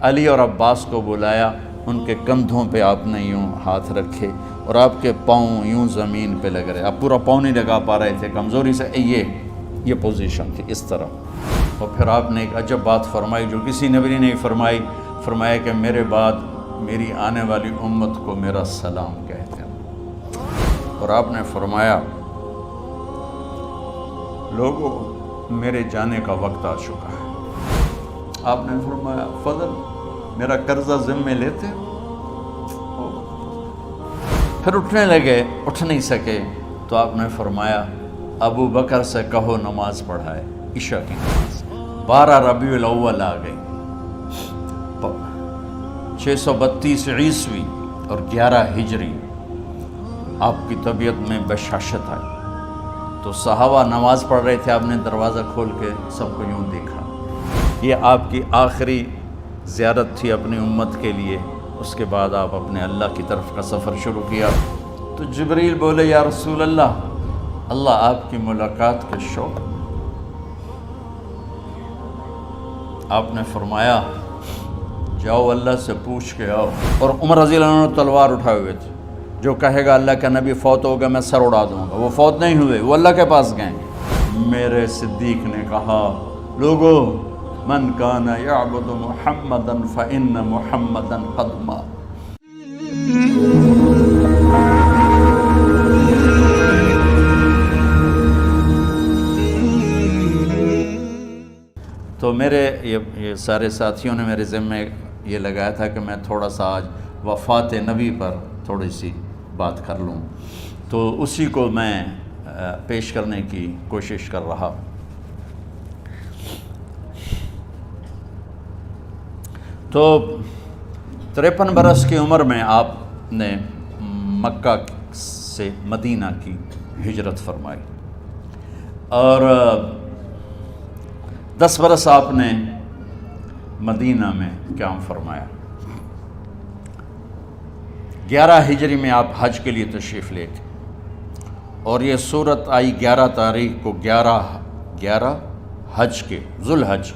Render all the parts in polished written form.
علی اور عباس کو بلایا، ان کے کندھوں پہ آپ نے یوں ہاتھ رکھے اور آپ کے پاؤں یوں زمین پہ لگ رہے، آپ پورا پاؤں نہیں لگا پا رہے تھے کمزوری سے، یہ پوزیشن تھی اس طرح۔ اور پھر آپ نے ایک عجب بات فرمائی جو کسی نبی نے نہیں فرمائی، فرمایا کہ میرے بعد میری آنے والی امت کو میرا سلام کہتے ہیں۔ اور آپ نے فرمایا لوگوں میرے جانے کا وقت آ چکا ہے۔ آپ نے فرمایا فضل میرا قرضہ ذمے لیتے ہو؟ پھر اٹھنے لگے، اٹھ نہیں سکے تو آپ نے فرمایا ابو بکر سے کہو نماز پڑھائے، عشاء کی نماز۔ 12 ربیع الاول آ گئی، 632 عیسوی اور 11 ہجری، آپ کی طبیعت میں بشاشت آئی تو صحابہ نماز پڑھ رہے تھے، آپ نے دروازہ کھول کے سب کو یوں دیکھا۔ یہ آپ کی آخری زیارت تھی اپنی امت کے لیے، اس کے بعد آپ اپنے اللہ کی طرف کا سفر شروع کیا۔ تو جبریل بولے یا رسول اللہ، اللہ آپ کی ملاقات کے شوق۔ آپ نے فرمایا جاؤ اللہ سے پوچھ کے آؤ۔ اور عمر رضی اللہ عنہ تلوار اٹھائے ہوئے تھے، جو کہے گا اللہ کا نبی فوت ہو گیا میں سر اڑا دوں گا، وہ فوت نہیں ہوئے، وہ اللہ کے پاس گئے۔ میرے صدیق نے کہا لوگو من کان یعبد محمدا فإن محمدا قد مات۔ تو میرے یہ سارے ساتھیوں نے میرے ذمے یہ لگایا تھا کہ میں تھوڑا سا آج وفات نبی پر تھوڑی سی بات کر لوں، تو اسی کو میں پیش کرنے کی کوشش کر رہا۔ تو 53 برس کی عمر میں آپ نے مکہ سے مدینہ کی ہجرت فرمائی، اور 10 برس آپ نے مدینہ میں قیام فرمایا۔ 11 ہجری میں آپ حج کے لیے تشریف لے گئے، اور یہ صورت آئی 11 تاریخ کو، 11 حج کے ذوالحج،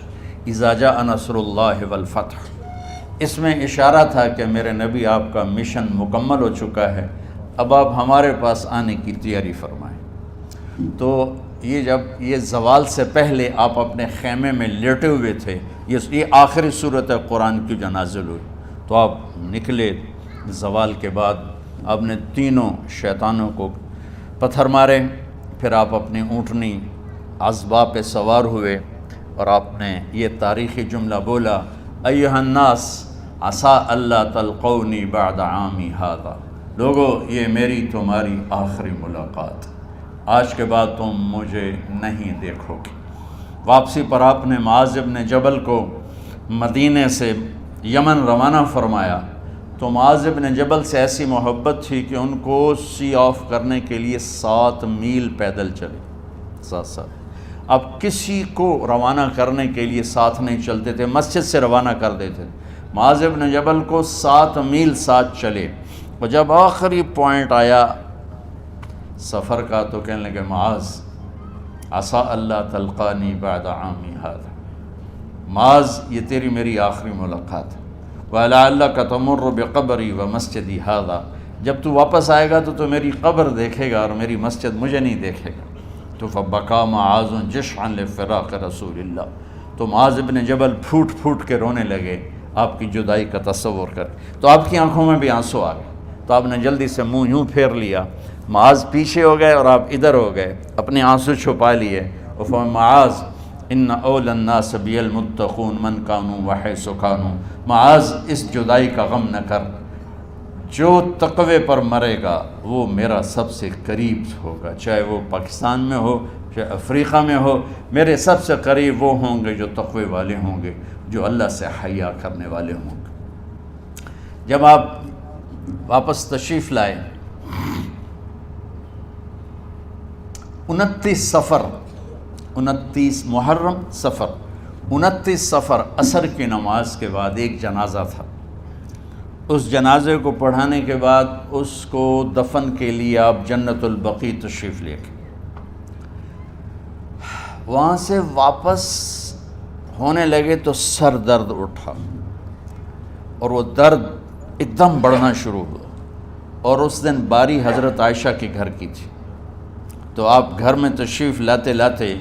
اذا جاء نصر اللہ والفتح۔ اس میں اشارہ تھا کہ میرے نبی آپ کا مشن مکمل ہو چکا ہے، اب آپ ہمارے پاس آنے کی تیاری فرمائیں۔ تو یہ جب یہ زوال سے پہلے آپ اپنے خیمے میں لیٹے ہوئے تھے، یہ آخری صورت قرآن کی جو نازل ہوئی، تو آپ نکلے زوال کے بعد، آپ نے تینوں شیطانوں کو پتھر مارے، پھر آپ اپنی اونٹنی عذبہ پہ سوار ہوئے اور آپ نے یہ تاریخی جملہ بولا ایھا الناس عسیٰ اللہ تلقونی بعد عامی ھذا، لوگو یہ میری تمہاری آخری ملاقات، آج کے بعد تم مجھے نہیں دیکھو گے۔ واپسی پر آپ نے معاذ بن جبل کو مدینے سے یمن روانہ فرمایا، تو معاذ بن جبل سے ایسی محبت تھی کہ ان کو سی آف کرنے کے لیے 7 میل پیدل چلے، 7۔ اب کسی کو روانہ کرنے کے لیے ساتھ نہیں چلتے تھے، مسجد سے روانہ کر دیتے تھے، معاذ بن جبل کو 7 میل ساتھ چلے، اور جب آخری پوائنٹ آیا سفر کا تو کہنے لگے معاذ عسیٰ اللہ تلقانی بعد عامی ھذا، معاذ یہ تیری میری آخری ملاقات ہے، وَلَعَلَّكَ تَمُرُّ بِقَبْرِي وَمَسْجِدِي ھذا، جب تو واپس آئے گا تو میری قبر دیکھے گا اور میری مسجد مجھے نہیں دیکھے گا۔ تو فَبَكَىٰ مُعَاذٌ جِشْعًا لِفِرَاقِ رسول اللہ، تو معاذ بن جبل پھوٹ پھوٹ کے رونے لگے آپ کی جدائی کا تصور کر، تو آپ کی آنکھوں میں بھی آنسو آ گئے، تو آپ نے جلدی سے منہ یوں پھیر لیا، معاذ پیچھے ہو گئے اور آپ ادھر ہو گئے، اپنے آنسو چھپا لیے، اور فرمایا معاذ ان اول الناس بی المتقون من کانوا وحیث کانوا، معاذ اس جدائی کا غم نہ کر، جو تقوی پر مرے گا وہ میرا سب سے قریب ہوگا، چاہے وہ پاکستان میں ہو چاہے افریقہ میں ہو، میرے سب سے قریب وہ ہوں گے جو تقوی والے ہوں گے، جو اللہ سے حیا کرنے والے ہوں گے۔ جب آپ واپس تشریف لائے 29 محرم صفر 29 صفر عصر کی نماز کے بعد ایک جنازہ تھا، اس جنازے کو پڑھانے کے بعد اس کو دفن کے لیے آپ جنت البقیع تشریف لے گئے، وہاں سے واپس ہونے لگے تو سر درد اٹھا، اور وہ درد ایک دم بڑھنا شروع ہوا، اور اس دن باری حضرت عائشہ کے گھر کی تھی، تو آپ گھر میں تشریف لاتے لاتے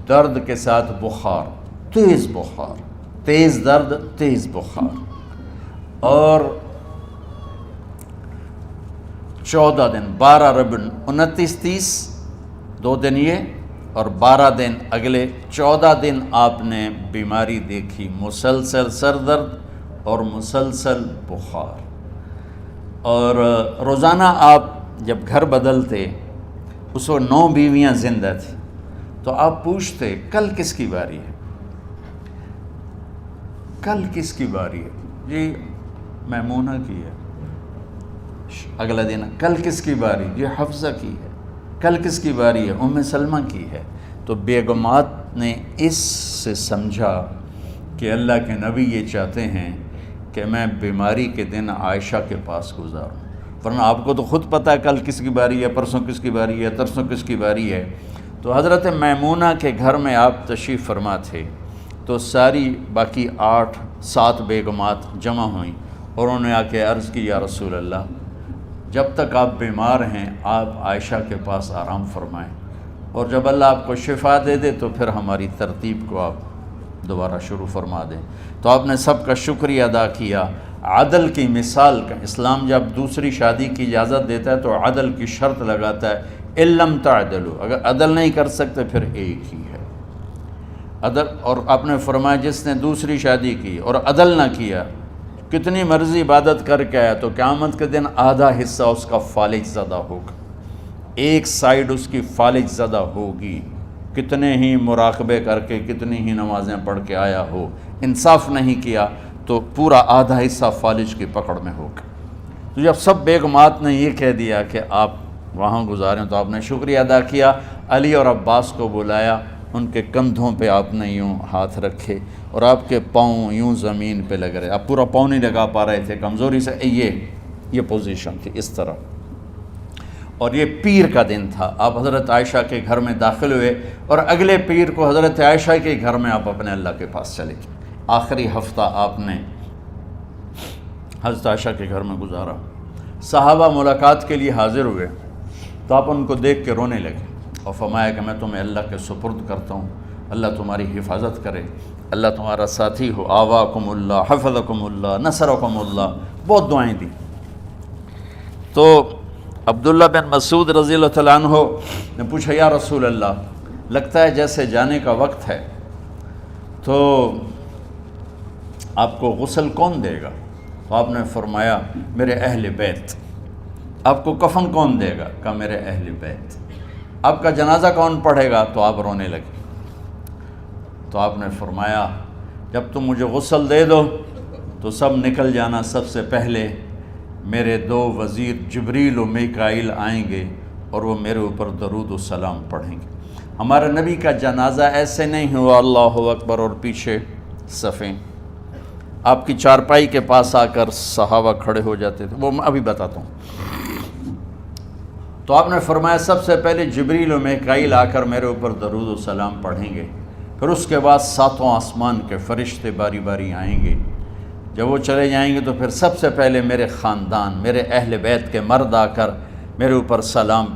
درد کے ساتھ بخار، تیز درد، تیز بخار، اور 14 دن 12 ربیع 29 30 2 دن یہ اور 12 دن اگلے 14 دن آپ نے بیماری دیکھی، مسلسل سر درد اور مسلسل بخار۔ اور روزانہ آپ جب گھر بدلتے، اس وقت 9 بیویاں زندہ تھیں، تو آپ پوچھتے کل کس کی باری ہے، کل کس کی باری ہے؟ جی میمونہ کی ہے۔ اگلا دن کل کس کی باری؟ جی حفصہ کی ہے۔ کل کس کی باری ہے؟ ام سلمہ کی ہے۔ تو بیگمات نے اس سے سمجھا کہ اللہ کے نبی یہ چاہتے ہیں کہ میں بیماری کے دن عائشہ کے پاس گزاروں، ورنہ آپ کو تو خود پتہ ہے کل کس کی باری ہے، پرسوں کس کی باری ہے، ترسوں کس کی باری ہے۔ تو حضرت میمونہ کے گھر میں آپ تشریف فرما تھے، تو ساری باقی 7 بیگمات جمع ہوئیں اور انہوں نے آ کے عرض کی، یا رسول اللہ، جب تک آپ بیمار ہیں آپ عائشہ کے پاس آرام فرمائیں، اور جب اللہ آپ کو شفا دے دے تو پھر ہماری ترتیب کو آپ دوبارہ شروع فرما دیں۔ تو آپ نے سب کا شکریہ ادا کیا۔ عدل کی مثال کا اسلام جب دوسری شادی کی اجازت دیتا ہے تو عدل کی شرط لگاتا ہے، اِلَّمْ تَعْدِلُوا، اگر عدل نہیں کر سکتے پھر ایک ہی ہے عدل۔ اور آپ نے فرمایا جس نے دوسری شادی کی اور عدل نہ کیا، کتنی مرضی عبادت کر کے آیا، تو قیامت کے دن آدھا حصہ اس کا فالج زدہ ہوگا، ایک سائیڈ اس کی فالج زدہ ہوگی، کتنے ہی مراقبے کر کے کتنی ہی نمازیں پڑھ کے آیا ہو، انصاف نہیں کیا تو پورا آدھا حصہ فالج کی پکڑ میں ہوگا۔ تو جب سب بیگمات نے یہ کہہ دیا کہ آپ وہاں گزاریں تو آپ نے شکریہ ادا کیا، علی اور عباس کو بلایا، ان کے کندھوں پہ آپ نے یوں ہاتھ رکھے اور آپ کے پاؤں یوں زمین پہ لگ رہے، آپ پورا پاؤں نہیں لگا پا رہے تھے کمزوری سے، یہ پوزیشن تھی اس طرح۔ اور یہ پیر کا دن تھا، آپ حضرت عائشہ کے گھر میں داخل ہوئے اور اگلے پیر کو حضرت عائشہ کے گھر میں آپ اپنے اللہ کے پاس چلے گئے۔ آخری ہفتہ آپ نے حضرت عائشہ کے گھر میں گزارا۔ صحابہ ملاقات کے لیے حاضر ہوئے تو آپ ان کو دیکھ کے رونے لگے اور فرمایا کہ میں تمہیں اللہ کے سپرد کرتا ہوں، اللہ تمہاری حفاظت کرے، اللہ تمہارا ساتھی ہو، آواکم اللہ، حفظکم اللہ، نصرکم اللہ، بہت دعائیں دی۔ تو عبداللہ بن مسعود رضی اللہ تعالیٰ عنہ نے پوچھا، یا رسول اللہ، لگتا ہے جیسے جانے کا وقت ہے، تو آپ کو غسل کون دے گا؟ تو آپ نے فرمایا میرے اہل بیت۔ آپ کو کفن کون دے گا؟ کہا میرے اہل بیت۔ آپ کا جنازہ کون پڑھے گا؟ تو آپ رونے لگے۔ تو آپ نے فرمایا جب تم مجھے غسل دے دو تو سب نکل جانا، سب سے پہلے میرے 2 وزیر جبریل و میکائیل آئیں گے اور وہ میرے اوپر درود و سلام پڑھیں گے۔ ہمارے نبی کا جنازہ ایسے نہیں ہوا اللہ اکبر اور پیچھے صفیں، آپ کی چارپائی کے پاس آ کر صحابہ کھڑے ہو جاتے تھے، وہ میں ابھی بتاتا ہوں۔ تو آپ نے فرمایا سب سے پہلے جبریل و میکائیل آ کر میرے اوپر درود و سلام پڑھیں گے، پھر اس کے بعد 7 آسمان کے فرشتے باری باری آئیں گے۔ جب وہ چلے جائیں گے تو پھر سب سے پہلے میرے خاندان، میرے اہل بیت کے مرد آ کر میرے اوپر سلام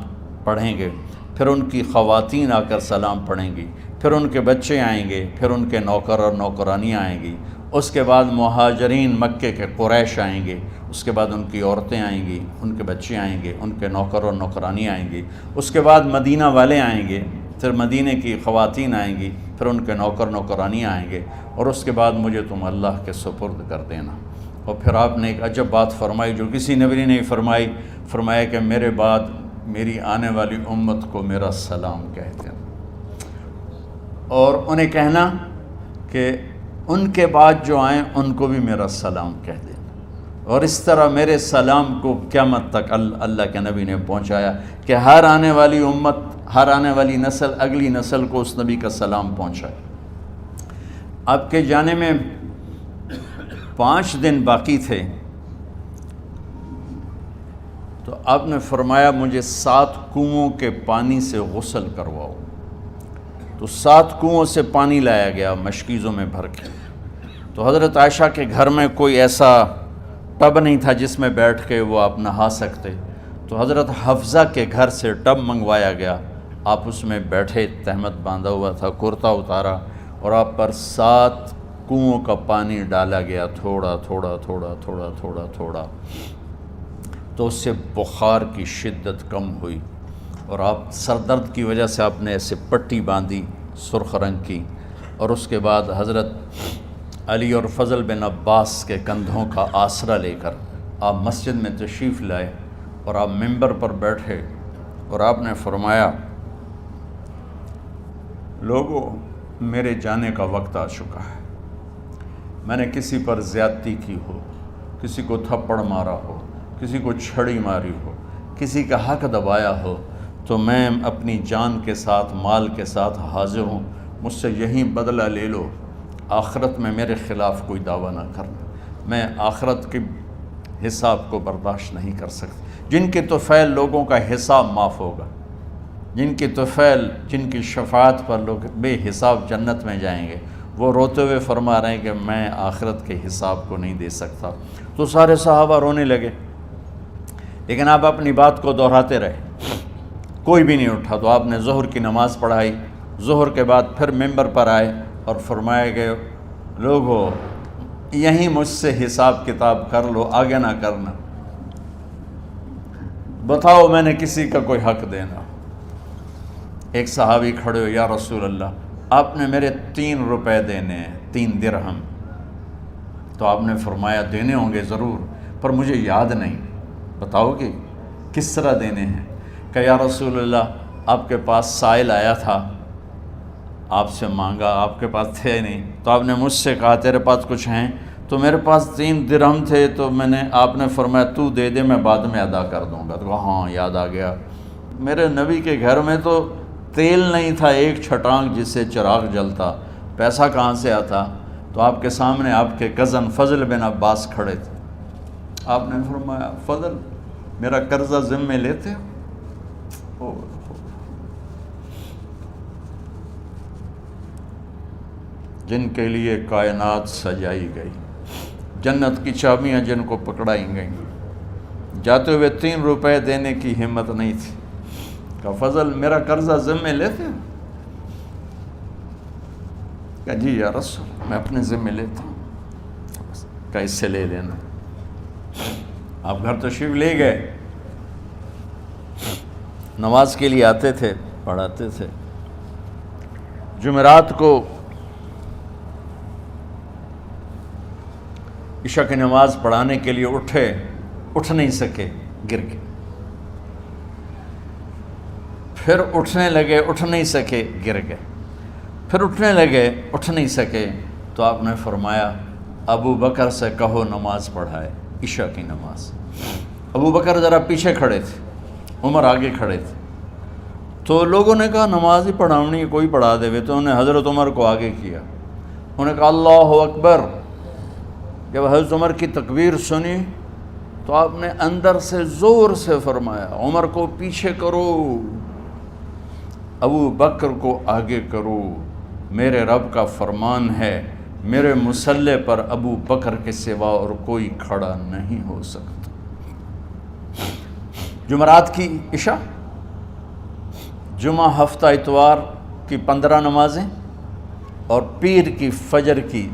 پڑھیں گے، پھر ان کی خواتین آ کر سلام پڑھیں گی، پھر ان کے بچے آئیں گے، پھر ان کے نوکر اور نوکرانیاں آئیں گی، اس کے بعد مہاجرین مکے کے قریش آئیں گے، اس کے بعد ان کی عورتیں آئیں گی، ان کے بچے آئیں گے، ان کے نوکر اور نوکرانی آئیں گی، اس کے بعد مدینہ والے آئیں گے، پھر مدینہ کی خواتین آئیں گی، پھر ان کے نوکر نوکرانی آئیں گے، اور اس کے بعد مجھے تم اللہ کے سپرد کر دینا۔ اور پھر آپ نے ایک عجب بات فرمائی جو کسی نبی نے نہیں فرمائی، فرمایا کہ میرے بعد میری آنے والی امت کو میرا سلام کہہ دینا، اور انہیں کہنا کہ ان کے بعد جو آئیں ان کو بھی میرا سلام کہہ دینا۔ اور اس طرح میرے سلام کو قیامت تک اللہ کے نبی نے پہنچایا کہ ہر آنے والی امت، ہر آنے والی نسل اگلی نسل کو اس نبی کا سلام پہنچائے۔ آپ کے جانے میں 5 دن باقی تھے تو آپ نے فرمایا مجھے 7 کنوؤں کے پانی سے غسل کرواؤ۔ تو 7 کنوؤں سے پانی لایا گیا مشکیزوں میں بھر کے، تو حضرت عائشہ کے گھر میں کوئی ایسا ٹب نہیں تھا جس میں بیٹھ کے وہ آپ نہا سکتے، تو حضرت حفصہ کے گھر سے ٹب منگوایا گیا، آپ اس میں بیٹھے، تہمت باندھا ہوا تھا، کرتا اتارا، اور آپ پر 7 کنوؤں کا پانی ڈالا گیا، تھوڑا تھوڑا تھوڑا تھوڑا تھوڑا تھوڑا، تو اس سے بخار کی شدت کم ہوئی، اور آپ سر درد کی وجہ سے آپ نے ایسے پٹی باندھی سرخ رنگ کی، اور اس کے بعد حضرت علی اور فضل بن عباس کے کندھوں کا آسرا لے کر آپ مسجد میں تشریف لائے، اور آپ منبر پر بیٹھے، اور آپ نے فرمایا، لوگوں، میرے جانے کا وقت آ چکا ہے، میں نے کسی پر زیادتی کی ہو، کسی کو تھپڑ مارا ہو، کسی کو چھڑی ماری ہو، کسی کا حق دبایا ہو، تو میں اپنی جان کے ساتھ، مال کے ساتھ حاضر ہوں، مجھ سے یہیں بدلہ لے لو، آخرت میں میرے خلاف کوئی دعویٰ نہ کرنا، میں آخرت کے حساب کو برداشت نہیں کر سکتا۔ جن کے طفیل لوگوں کا حساب معاف ہوگا، جن کے طفیل، جن کی شفاعت پر لوگ بے حساب جنت میں جائیں گے، وہ روتے ہوئے فرما رہے ہیں کہ میں آخرت کے حساب کو نہیں دے سکتا۔ تو سارے صحابہ رونے لگے، لیکن آپ اپنی بات کو دہراتے رہے، کوئی بھی نہیں اٹھا۔ تو آپ نے ظہر کی نماز پڑھائی، ظہر کے بعد پھر منبر پر آئے اور فرمایا کہ لوگو، یہیں مجھ سے حساب کتاب کر لو، آگے نہ کرنا، بتاؤ میں نے کسی کا کوئی حق دینا۔ ایک صحابی کھڑے ہو، یا رسول اللہ، آپ نے میرے 3 روپے دینے ہیں، 3 درہم۔ تو آپ نے فرمایا دینے ہوں گے ضرور، پر مجھے یاد نہیں، بتاؤ کہ کس طرح دینے ہیں؟ کہ یا رسول اللہ، آپ کے پاس سائل آیا تھا، آپ سے مانگا، آپ کے پاس تھے نہیں، تو آپ نے مجھ سے کہا تیرے پاس کچھ ہیں؟ تو میرے پاس 3 درہم تھے، تو آپ نے فرمایا تو دے دے، میں بعد میں ادا کر دوں گا۔ تو ہاں یاد آ گیا، میرے نبی کے گھر میں تو تیل نہیں تھا، ایک چھٹانگ جس سے چراغ جلتا، پیسہ کہاں سے آتا؟ تو آپ کے سامنے آپ کے کزن فضل بن عباس کھڑے تھے، آپ نے فرمایا فضل، میرا قرضہ ذمے لیتے ہو؟ جن کے لیے کائنات سجائی گئی، جنت کی چابیاں جن کو پکڑائی گئیں، جاتے ہوئے 3 روپے دینے کی ہمت نہیں تھی۔ کہا فضل، میرا قرضہ ذمے لیتے ہو؟ کہا جی یا رسول، میں اپنے ذمے لیتا ہوں۔ کہا اس سے لے لینا۔ آپ گھر تشریف لے گئے، نماز کے لیے آتے تھے، پڑھاتے تھے۔ جمعرات کو عشاء کی نماز پڑھانے کے لیے اٹھ نہیں سکے، گر گئے، پھر اٹھنے لگے، اٹھ نہیں سکے، گر گئے، پھر اٹھنے لگے، اٹھ نہیں سکے، تو آپ نے فرمایا ابو بکر سے کہو نماز پڑھائے، عشاء کی نماز۔ ابو بکر ذرا پیچھے کھڑے تھے، عمر آگے کھڑے تھے، تو لوگوں نے کہا نماز ہی پڑھاونی ہے، کوئی پڑھا دے، تو انہوں نے حضرت عمر کو آگے کیا، انہوں نے کہا اللہ اکبر۔ جب حضرت عمر کی تکبیر سنی تو آپ نے اندر سے زور سے فرمایا عمر کو پیچھے کرو، ابو بکر کو آگے کرو، میرے رب کا فرمان ہے، میرے مصلی پر ابو بکر کے سوا اور کوئی کھڑا نہیں ہو سکتا۔ جمعرات کی عشاء، جمعہ ہفتہ اتوار کی 15 نمازیں، اور پیر کی فجر کی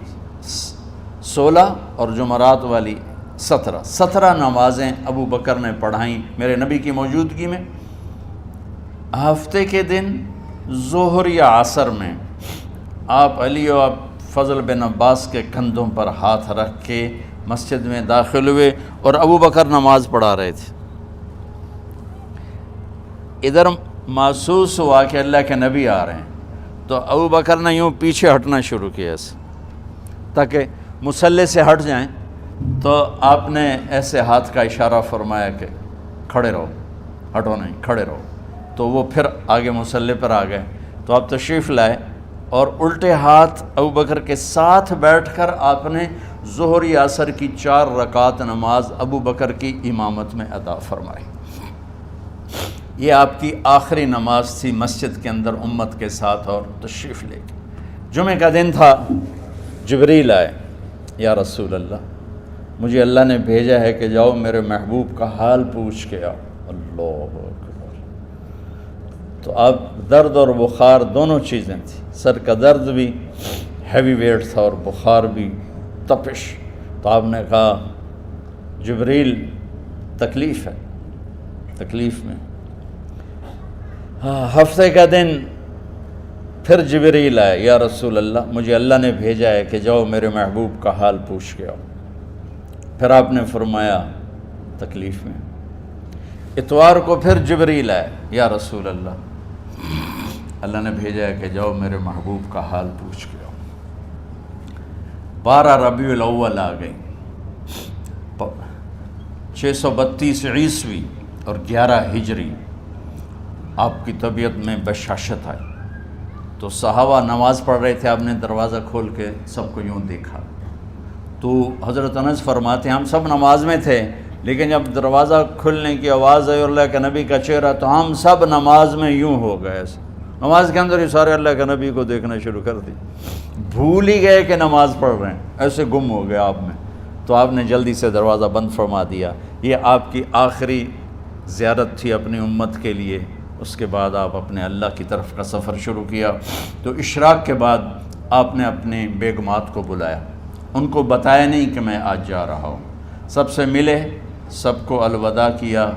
16 اور جمعرات والی 17 نمازیں ابو بکر نے پڑھائیں میرے نبی کی موجودگی میں۔ ہفتے کے دن ظہر یا عصر میں آپ علی و فضل بن عباس کے کندھوں پر ہاتھ رکھ کے مسجد میں داخل ہوئے اور ابو بکر نماز پڑھا رہے تھے۔ ادھر محسوس ہوا کہ اللہ کے نبی آ رہے ہیں، تو ابو بکر نے یوں پیچھے ہٹنا شروع کیا ایسے تاکہ مصلی سے ہٹ جائیں، تو آپ نے ایسے ہاتھ کا اشارہ فرمایا کہ کھڑے رہو، ہٹو نہیں، کھڑے رہو، تو وہ پھر آگے مصلی پر آ گئے۔ تو آپ تشریف لائے اور الٹے ہاتھ ابو بکر کے ساتھ بیٹھ کر آپ نے ظہر یا عصر کی 4 رکعت نماز ابو بکر کی امامت میں ادا فرمائی۔ یہ آپ کی آخری نماز تھی مسجد کے اندر امت کے ساتھ، اور تشریف لے کے جمعے کا دن تھا، جبریل آئے یا رسول اللہ مجھے اللہ نے بھیجا ہے کہ جاؤ میرے محبوب کا حال پوچھ کے آؤ۔ اللہ اکبر۔ تو اب درد اور بخار دونوں چیزیں تھیں، سر کا درد بھی ہیوی ویٹ تھا اور بخار بھی تپش۔ تو آپ نے کہا جبریل تکلیف ہے، تکلیف میں۔ ہفتے کا دن پھر جبریل آئے، یا رسول اللہ مجھے اللہ نے بھیجا ہے کہ جاؤ میرے محبوب کا حال پوچھ کے آؤ۔ پھر آپ نے فرمایا تکلیف میں۔ اتوار کو پھر جبریل آئے، یا رسول اللہ نے بھیجا ہے کہ جاؤ میرے محبوب کا حال پوچھ کے آؤ۔ 12 ربیع الاول آ گئی، 632 عیسوی اور 11 ہجری، آپ کی طبیعت میں بشاشت آئی۔ تو صحابہ نماز پڑھ رہے تھے، آپ نے دروازہ کھول کے سب کو یوں دیکھا۔ تو حضرت انس فرماتے ہیں ہم سب نماز میں تھے، لیکن جب دروازہ کھلنے کی آواز آئی اور اللہ کے نبی کا چہرہ، تو ہم سب نماز میں یوں ہو گئے، نماز کے اندر ہی سارے اللہ کے نبی کو دیکھنا شروع کر دی، بھول ہی گئے کہ نماز پڑھ رہے ہیں، ایسے گم ہو گئے آپ میں۔ تو آپ نے جلدی سے دروازہ بند فرما دیا۔ یہ آپ کی آخری زیارت تھی اپنی امت کے لیے۔ اس کے بعد آپ اپنے اللہ کی طرف کا سفر شروع کیا۔ تو اشراق کے بعد آپ نے اپنے بیگمات کو بلایا، ان کو بتایا نہیں کہ میں آج جا رہا ہوں، سب سے ملے، سب کو الوداع کیا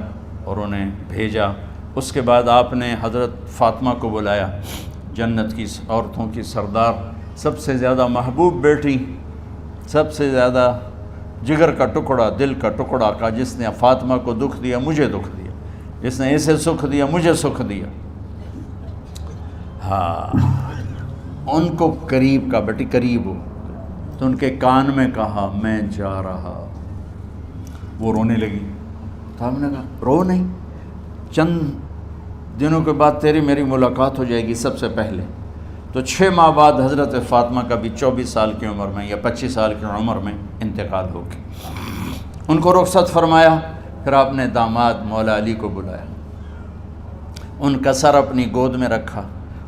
اور انہیں بھیجا۔ اس کے بعد آپ نے حضرت فاطمہ کو بلایا، جنت کی عورتوں کی سردار، سب سے زیادہ محبوب بیٹی، سب سے زیادہ جگر کا ٹکڑا، دل کا ٹکڑا کا، جس نے فاطمہ کو دکھ دیا مجھے دکھ دیا، جس نے اسے سکھ دیا مجھے سکھ دیا۔ ہاں، ان کو قریب کا، بیٹی قریب ہو، تو ان کے کان میں کہا میں جا رہا۔ وہ رونے لگی، تو ہم نے کہا رو نہیں، چند دنوں کے بعد تیری میری ملاقات ہو جائے گی سب سے پہلے۔ تو 6 ماہ بعد حضرت فاطمہ کا بھی 24 سال کی عمر میں یا 25 سال کی عمر میں انتقال ہو گیا۔ ان کو رخصت فرمایا۔ پھر آپ نے داماد مولا علی کو بلایا، ان کا سر اپنی گود میں رکھا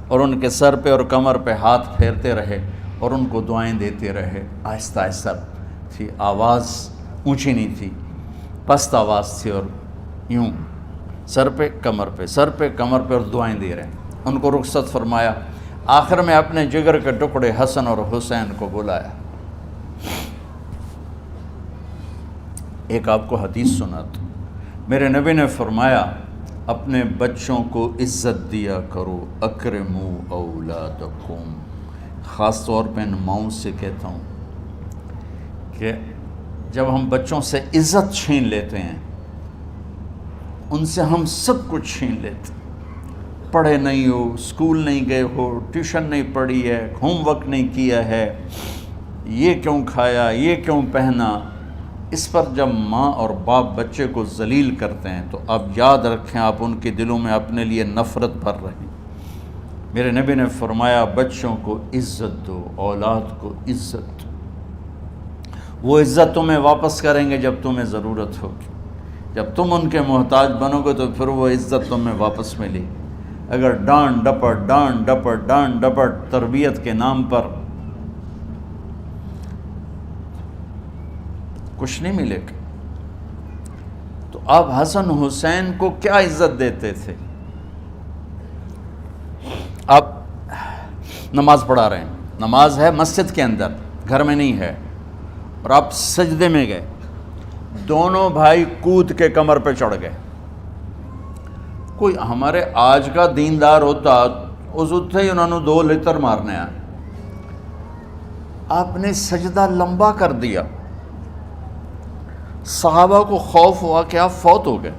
اور ان کے سر پہ اور کمر پہ ہاتھ پھیرتے رہے اور ان کو دعائیں دیتے رہے۔ آہستہ آہستہ تھی، آواز اونچی نہیں تھی، پست آواز تھی، اور یوں سر پہ کمر پہ، سر پہ کمر پہ، اور دعائیں دے رہے۔ ان کو رخصت فرمایا۔ آخر میں اپنے جگر کے ٹکڑے حسن اور حسین کو بلایا۔ ایک آپ کو حدیث سناتا، میرے نبی نے فرمایا اپنے بچوں کو عزت دیا کرو، اکرموا اولادکم۔ خاص طور پہ ان ماؤں سے کہتا ہوں کہ جب ہم بچوں سے عزت چھین لیتے ہیں، ان سے ہم سب کچھ چھین لیتے ہیں۔ پڑھے نہیں ہو، اسکول نہیں گئے ہو، ٹیوشن نہیں پڑھی ہے، ہوم ورک نہیں کیا ہے، یہ کیوں کھایا، یہ کیوں پہنا، اس پر جب ماں اور باپ بچے کو ذلیل کرتے ہیں تو اب یاد رکھیں آپ ان کے دلوں میں اپنے لیے نفرت بھر رہے ہیں۔ میرے نبی نے فرمایا بچوں کو عزت دو، اولاد کو عزت دو۔ وہ عزت تمہیں واپس کریں گے جب تمہیں ضرورت ہوگی، جب تم ان کے محتاج بنو گے تو پھر وہ عزت تمہیں واپس ملے گی۔ اگر ڈانٹ ڈپٹ تربیت کے نام پر کچھ نہیں ملے گا۔ تو آپ حسن حسین کو کیا عزت دیتے تھے؟ آپ نماز پڑھا رہے ہیں، نماز ہے مسجد کے اندر، گھر میں نہیں ہے، اور آپ سجدے میں گئے، دونوں بھائی کود کے کمر پہ چڑھ گئے۔ کوئی ہمارے آج کا دیندار ہوتا اس اٹھتے ہی انہوں نے 2 لتر مارنے آئے، آپ نے سجدہ لمبا کر دیا۔ صحابہ کو خوف ہوا کہ آپ فوت ہو گئے۔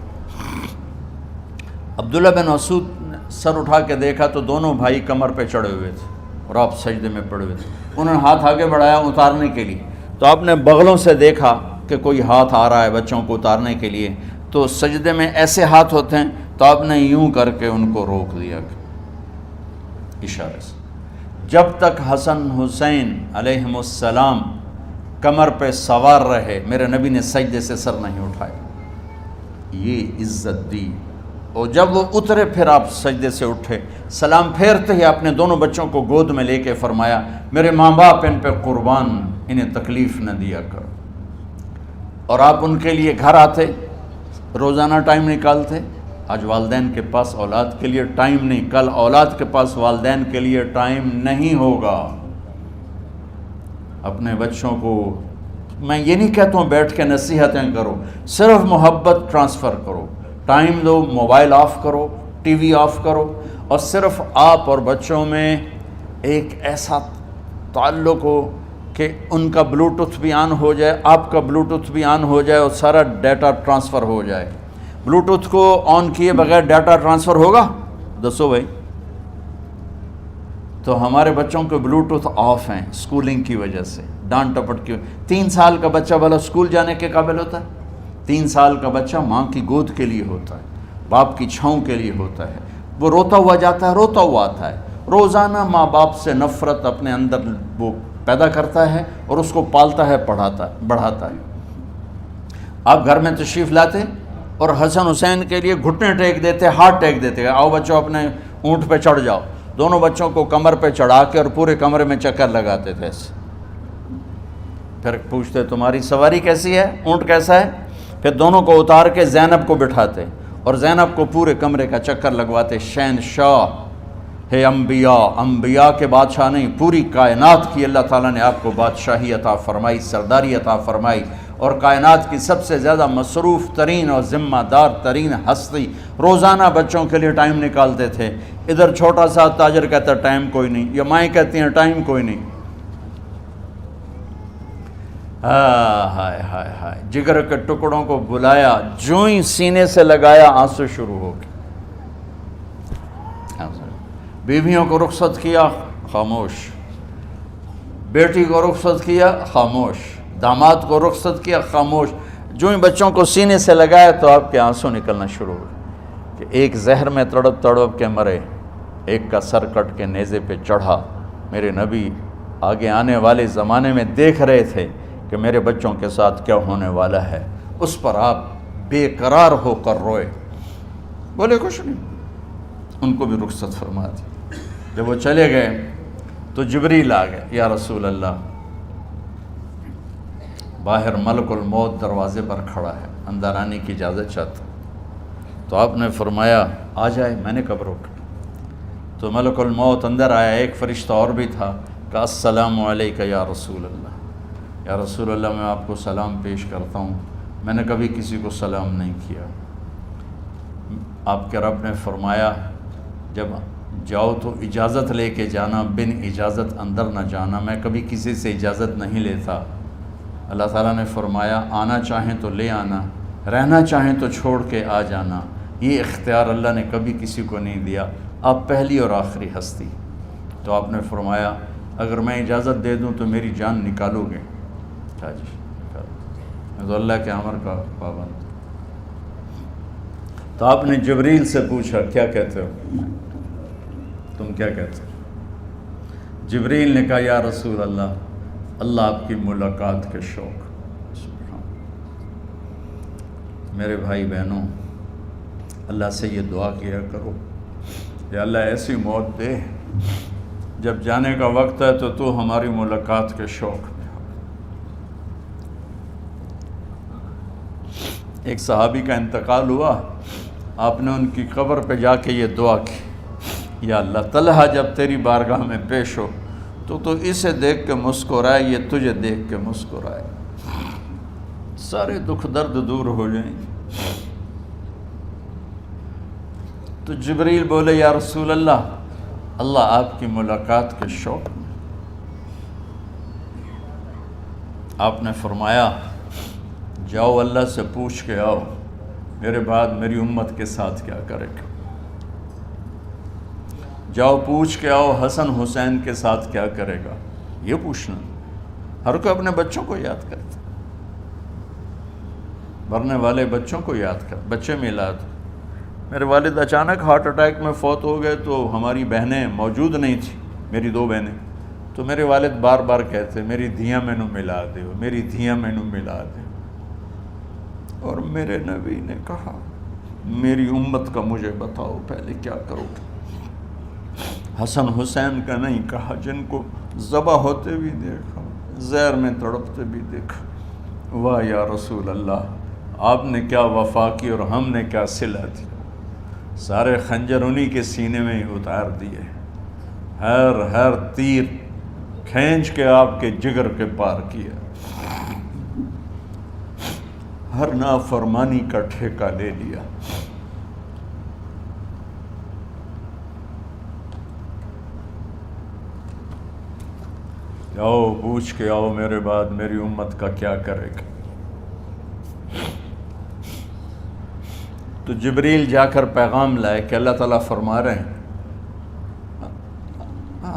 عبداللہ بن مسعود نے سر اٹھا کے دیکھا تو دونوں بھائی کمر پہ چڑھے ہوئے تھے اور آپ سجدے میں پڑے ہوئے تھے۔ انہوں نے ہاتھ آگے بڑھایا اتارنے کے لیے، تو آپ نے بغلوں سے دیکھا کہ کوئی ہاتھ آ رہا ہے بچوں کو اتارنے کے لیے، تو سجدے میں ایسے ہاتھ ہوتے ہیں، تو آپ نے یوں کر کے ان کو روک دیا اشارے سے۔ جب تک حسن حسین علیہم السلام کمر پہ سوار رہے میرے نبی نے سجدے سے سر نہیں اٹھایا، یہ عزت دی۔ اور جب وہ اترے پھر آپ سجدے سے اٹھے، سلام پھیرتے ہی آپ نے دونوں بچوں کو گود میں لے کے فرمایا میرے ماں باپ ان پہ قربان، انہیں تکلیف نہ دیا کرو۔ اور آپ ان کے لیے گھر آتے، روزانہ ٹائم نکالتے۔ آج والدین کے پاس اولاد کے لیے ٹائم نہیں، کل اولاد کے پاس والدین کے لیے ٹائم نہیں ہوگا۔ اپنے بچوں کو میں یہ نہیں کہتا ہوں بیٹھ کے نصیحتیں کرو، صرف محبت ٹرانسفر کرو، ٹائم دو، موبائل آف کرو، ٹی وی آف کرو، اور صرف آپ اور بچوں میں ایک ایسا تعلق ہو کہ ان کا بلوٹوتھ بھی آن ہو جائے، آپ کا بلوٹوتھ بھی آن ہو جائے، اور سارا ڈیٹا ٹرانسفر ہو جائے۔ بلوٹوتھ کو آن کیے بغیر ڈیٹا ٹرانسفر ہوگا؟ دسو بھائی۔ تو ہمارے بچوں کے بلوٹوتھ آف ہیں سکولنگ کی وجہ سے، ڈانٹ ٹپٹ کی۔ 3 سال کا بچہ بھلا سکول جانے کے قابل ہوتا ہے؟ 3 سال کا بچہ ماں کی گود کے لیے ہوتا ہے، باپ کی چھاؤں کے لیے ہوتا ہے، وہ روتا ہوا جاتا ہے، روتا ہوا آتا ہے، روزانہ ماں باپ سے نفرت اپنے اندر وہ پیدا کرتا ہے اور اس کو پالتا ہے، بڑھاتا ہے۔ آپ گھر میں تشریف لاتے اور حسن حسین کے لیے گھٹنے ٹیک دیتے، ہاتھ ٹیک دیتے، آؤ بچوں اپنے اونٹ پہ چڑھ جاؤ، دونوں بچوں کو کمر پہ چڑھا کے اور پورے کمرے میں چکر لگاتے تھے ایسے۔ پھر پوچھتے تمہاری سواری کیسی ہے، اونٹ کیسا ہے؟ پھر دونوں کو اتار کے زینب کو بٹھاتے اور زینب کو پورے کمرے کا چکر لگواتے۔ شہنشاہ ہے انبیاء، انبیاء کے بادشاہ نہیں، پوری کائنات کی اللہ تعالیٰ نے آپ کو بادشاہی عطا فرمائی، سرداری عطا فرمائی، اور کائنات کی سب سے زیادہ مصروف ترین اور ذمہ دار ترین ہستی روزانہ بچوں کے لیے ٹائم نکالتے تھے۔ ادھر چھوٹا سا تاجر کہتا ہے ٹائم کوئی نہیں، یا مائیں کہتی ہیں ٹائم کوئی نہیں۔ ہائے ہائے ہائے، جگر کے ٹکڑوں کو بلایا، جو ہی سینے سے لگایا آنسو شروع ہو گئے۔ بیویوں کو رخصت کیا، خاموش۔ بیٹی کو رخصت کیا، خاموش۔ داماد کو رخصت کیا، خاموش۔ جو ہی بچوں کو سینے سے لگایا تو آپ کے آنسو نکلنا شروع ہوئے کہ ایک زہر میں تڑپ تڑپ کے مرے، ایک کا سر کٹ کے نیزے پہ چڑھا۔ میرے نبی آگے آنے والے زمانے میں دیکھ رہے تھے کہ میرے بچوں کے ساتھ کیا ہونے والا ہے، اس پر آپ بے قرار ہو کر روئے، بولے کچھ نہیں، ان کو بھی رخصت فرما دی۔ جب وہ چلے گئے تو جبریل آ گئے، یا رسول اللہ، باہر ملک الموت دروازے پر کھڑا ہے، اندر آنے کی اجازت چاہتا۔ تو آپ نے فرمایا آ جائے، میں نے کب روکا؟ تو ملک الموت اندر آیا، ایک فرشتہ اور بھی تھا، کہا السلام علیکہ یا رسول اللہ، یا رسول اللہ میں آپ کو سلام پیش کرتا ہوں، میں نے کبھی کسی کو سلام نہیں کیا۔ آپ کے رب نے فرمایا جب جاؤ تو اجازت لے کے جانا، بن اجازت اندر نہ جانا، میں کبھی کسی سے اجازت نہیں لیتا۔ اللہ تعالیٰ نے فرمایا آنا چاہیں تو لے آنا، رہنا چاہیں تو چھوڑ کے آ جانا، یہ اختیار اللہ نے کبھی کسی کو نہیں دیا، آپ پہلی اور آخری ہستی۔ تو آپ نے فرمایا اگر میں اجازت دے دوں تو میری جان نکالو گے؟ کہا جی میں تو اللہ کے امر کا پابند۔ تو آپ نے جبریل سے پوچھا کیا کہتے ہو، تم کیا کہتے ہو؟ جبریل نے کہا یا رسول اللہ، اللہ آپ کی ملاقات کے شوق۔ میرے بھائی بہنوں، اللہ سے یہ دعا کیا کرو یا اللہ ایسی موت دے جب جانے کا وقت ہے تو ہماری ملاقات کے شوق میں ہو۔ ایک صحابی کا انتقال ہوا، آپ نے ان کی قبر پہ جا کے یہ دعا کی، یا اللہ طلحہ جب تیری بارگاہ میں پیش ہو تو اسے دیکھ کے مسکرائے، یہ تجھے دیکھ کے مسکرائے، سارے دکھ درد دور ہو جائیں۔ تو جبریل بولے یا رسول اللہ، اللہ آپ کی ملاقات کے شوق میں۔ آپ نے فرمایا جاؤ اللہ سے پوچھ کے آؤ میرے بعد میری امت کے ساتھ کیا کرے گا، جاؤ پوچھ کے آؤ حسن حسین کے ساتھ کیا کرے گا۔ یہ پوچھنا، ہر کوئی اپنے بچوں کو یاد کرتا، مرنے والے بچوں کو یاد کر، بچے میلاد۔ میرے والد اچانک ہارٹ اٹیک میں فوت ہو گئے تو ہماری بہنیں موجود نہیں تھیں، میری 2 بہنیں، تو میرے والد بار بار کہتے میری دھیاں مینوں ملا دیو، میری دھیاں مینوں ملا دیو۔ اور میرے نبی نے کہا میری امت کا مجھے بتاؤ پہلے کیا کرو گے۔ حسن حسین کا نہیں کہا، جن کو ذبح ہوتے بھی دیکھا، زہر میں تڑپتے بھی دیکھا۔ واہ یا رسول اللہ، آپ نے کیا وفا کی اور ہم نے کیا صلہ دی۔ سارے خنجر انہی کے سینے میں ہی اتار دیے، ہر تیر کھینچ کے آپ کے جگر کے پار کیا، ہر نافرمانی کا ٹھیکہ لے لیا۔ آؤ پوچھ کے آؤ میرے بعد میری امت کا کیا کرے گا۔ تو جبریل جا کر پیغام لائے کہ اللہ تعالیٰ فرما رہے ہیں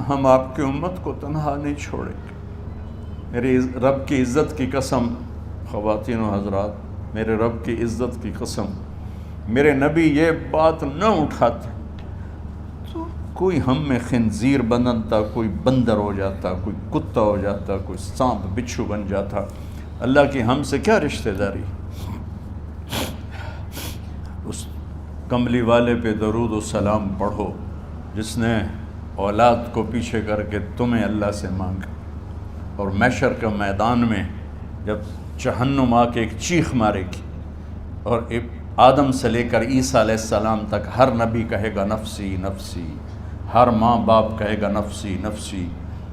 ہم آپ کی امت کو تنہا نہیں چھوڑیں گے۔ میرے رب کی عزت کی قسم، خواتین و حضرات، میرے رب کی عزت کی قسم، میرے نبی یہ بات نہ اٹھاتے تو کوئی ہم میں خنزیر بنتا، کوئی بندر ہو جاتا، کوئی کتا ہو جاتا، کوئی سانپ بچھو بن جاتا۔ اللہ کی ہم سے کیا رشتہ داری؟ اس کملی والے پہ درود و سلام پڑھو جس نے اولاد کو پیچھے کر کے تمہیں اللہ سے مانگا، اور محشر کے میدان میں جب جہنم آ کے ایک چیخ مارے گی اور آدم سے لے کر عیسیٰ علیہ السلام تک ہر نبی کہے گا نفسی نفسی، ہر ماں باپ کہے گا نفسی نفسی،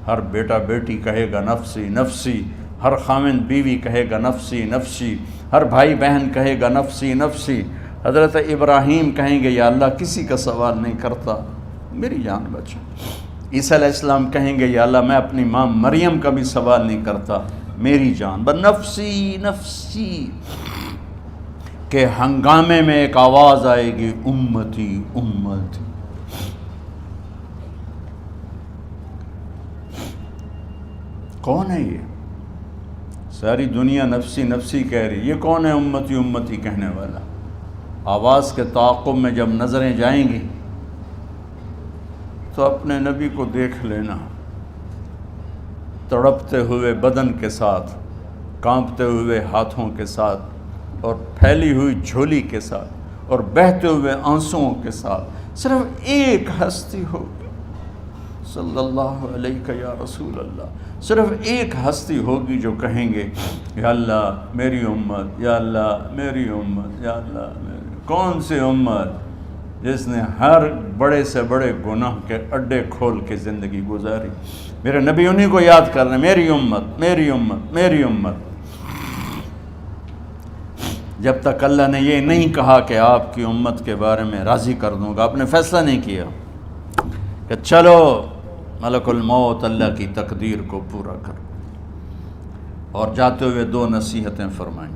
ہر بیٹا بیٹی کہے گا نفسی نفسی، ہر خاوند بیوی کہے گا نفسی نفسی، ہر بھائی بہن کہے گا نفسی نفسی۔ حضرت ابراہیم کہیں گے یا اللہ کسی کا سوال نہیں کرتا، میری جان بچا۔ عیسیٰ علیہ السلام کہیں گے یا اللہ میں اپنی ماں مریم کا بھی سوال نہیں کرتا، میری جان بس نفسی نفسی۔ کہ ہنگامے میں ایک آواز آئے گی امتی امتی۔ کون ہے یہ؟ ساری دنیا نفسی نفسی کہہ رہی، یہ کون ہے امتی امتی کہنے والا؟ آواز کے تعاقب میں جب نظریں جائیں گی تو اپنے نبی کو دیکھ لینا، تڑپتے ہوئے بدن کے ساتھ، کانپتے ہوئے ہاتھوں کے ساتھ، اور پھیلی ہوئی جھولی کے ساتھ، اور بہتے ہوئے آنسوؤں کے ساتھ۔ صرف ایک ہستی ہوگی، صلی اللہ علیہ یا رسول اللہ، صرف ایک ہستی ہوگی جو کہیں گے یا اللہ میری امت، یا اللہ میری امت، یا اللہ میری۔ کون سی امت؟ جس نے ہر بڑے سے بڑے گناہ کے اڈے کھول کے زندگی گزاری۔ میرے نبی انہی کو یاد کر رہے ہیں، میری امت میری امت میری امت۔ جب تک اللہ نے یہ نہیں کہا کہ آپ کی امت کے بارے میں راضی کر دوں گا، آپ نے فیصلہ نہیں کیا کہ چلو ملک الموت اللہ کی تقدیر کو پورا کر، اور جاتے ہوئے 2 نصیحتیں فرمائیں،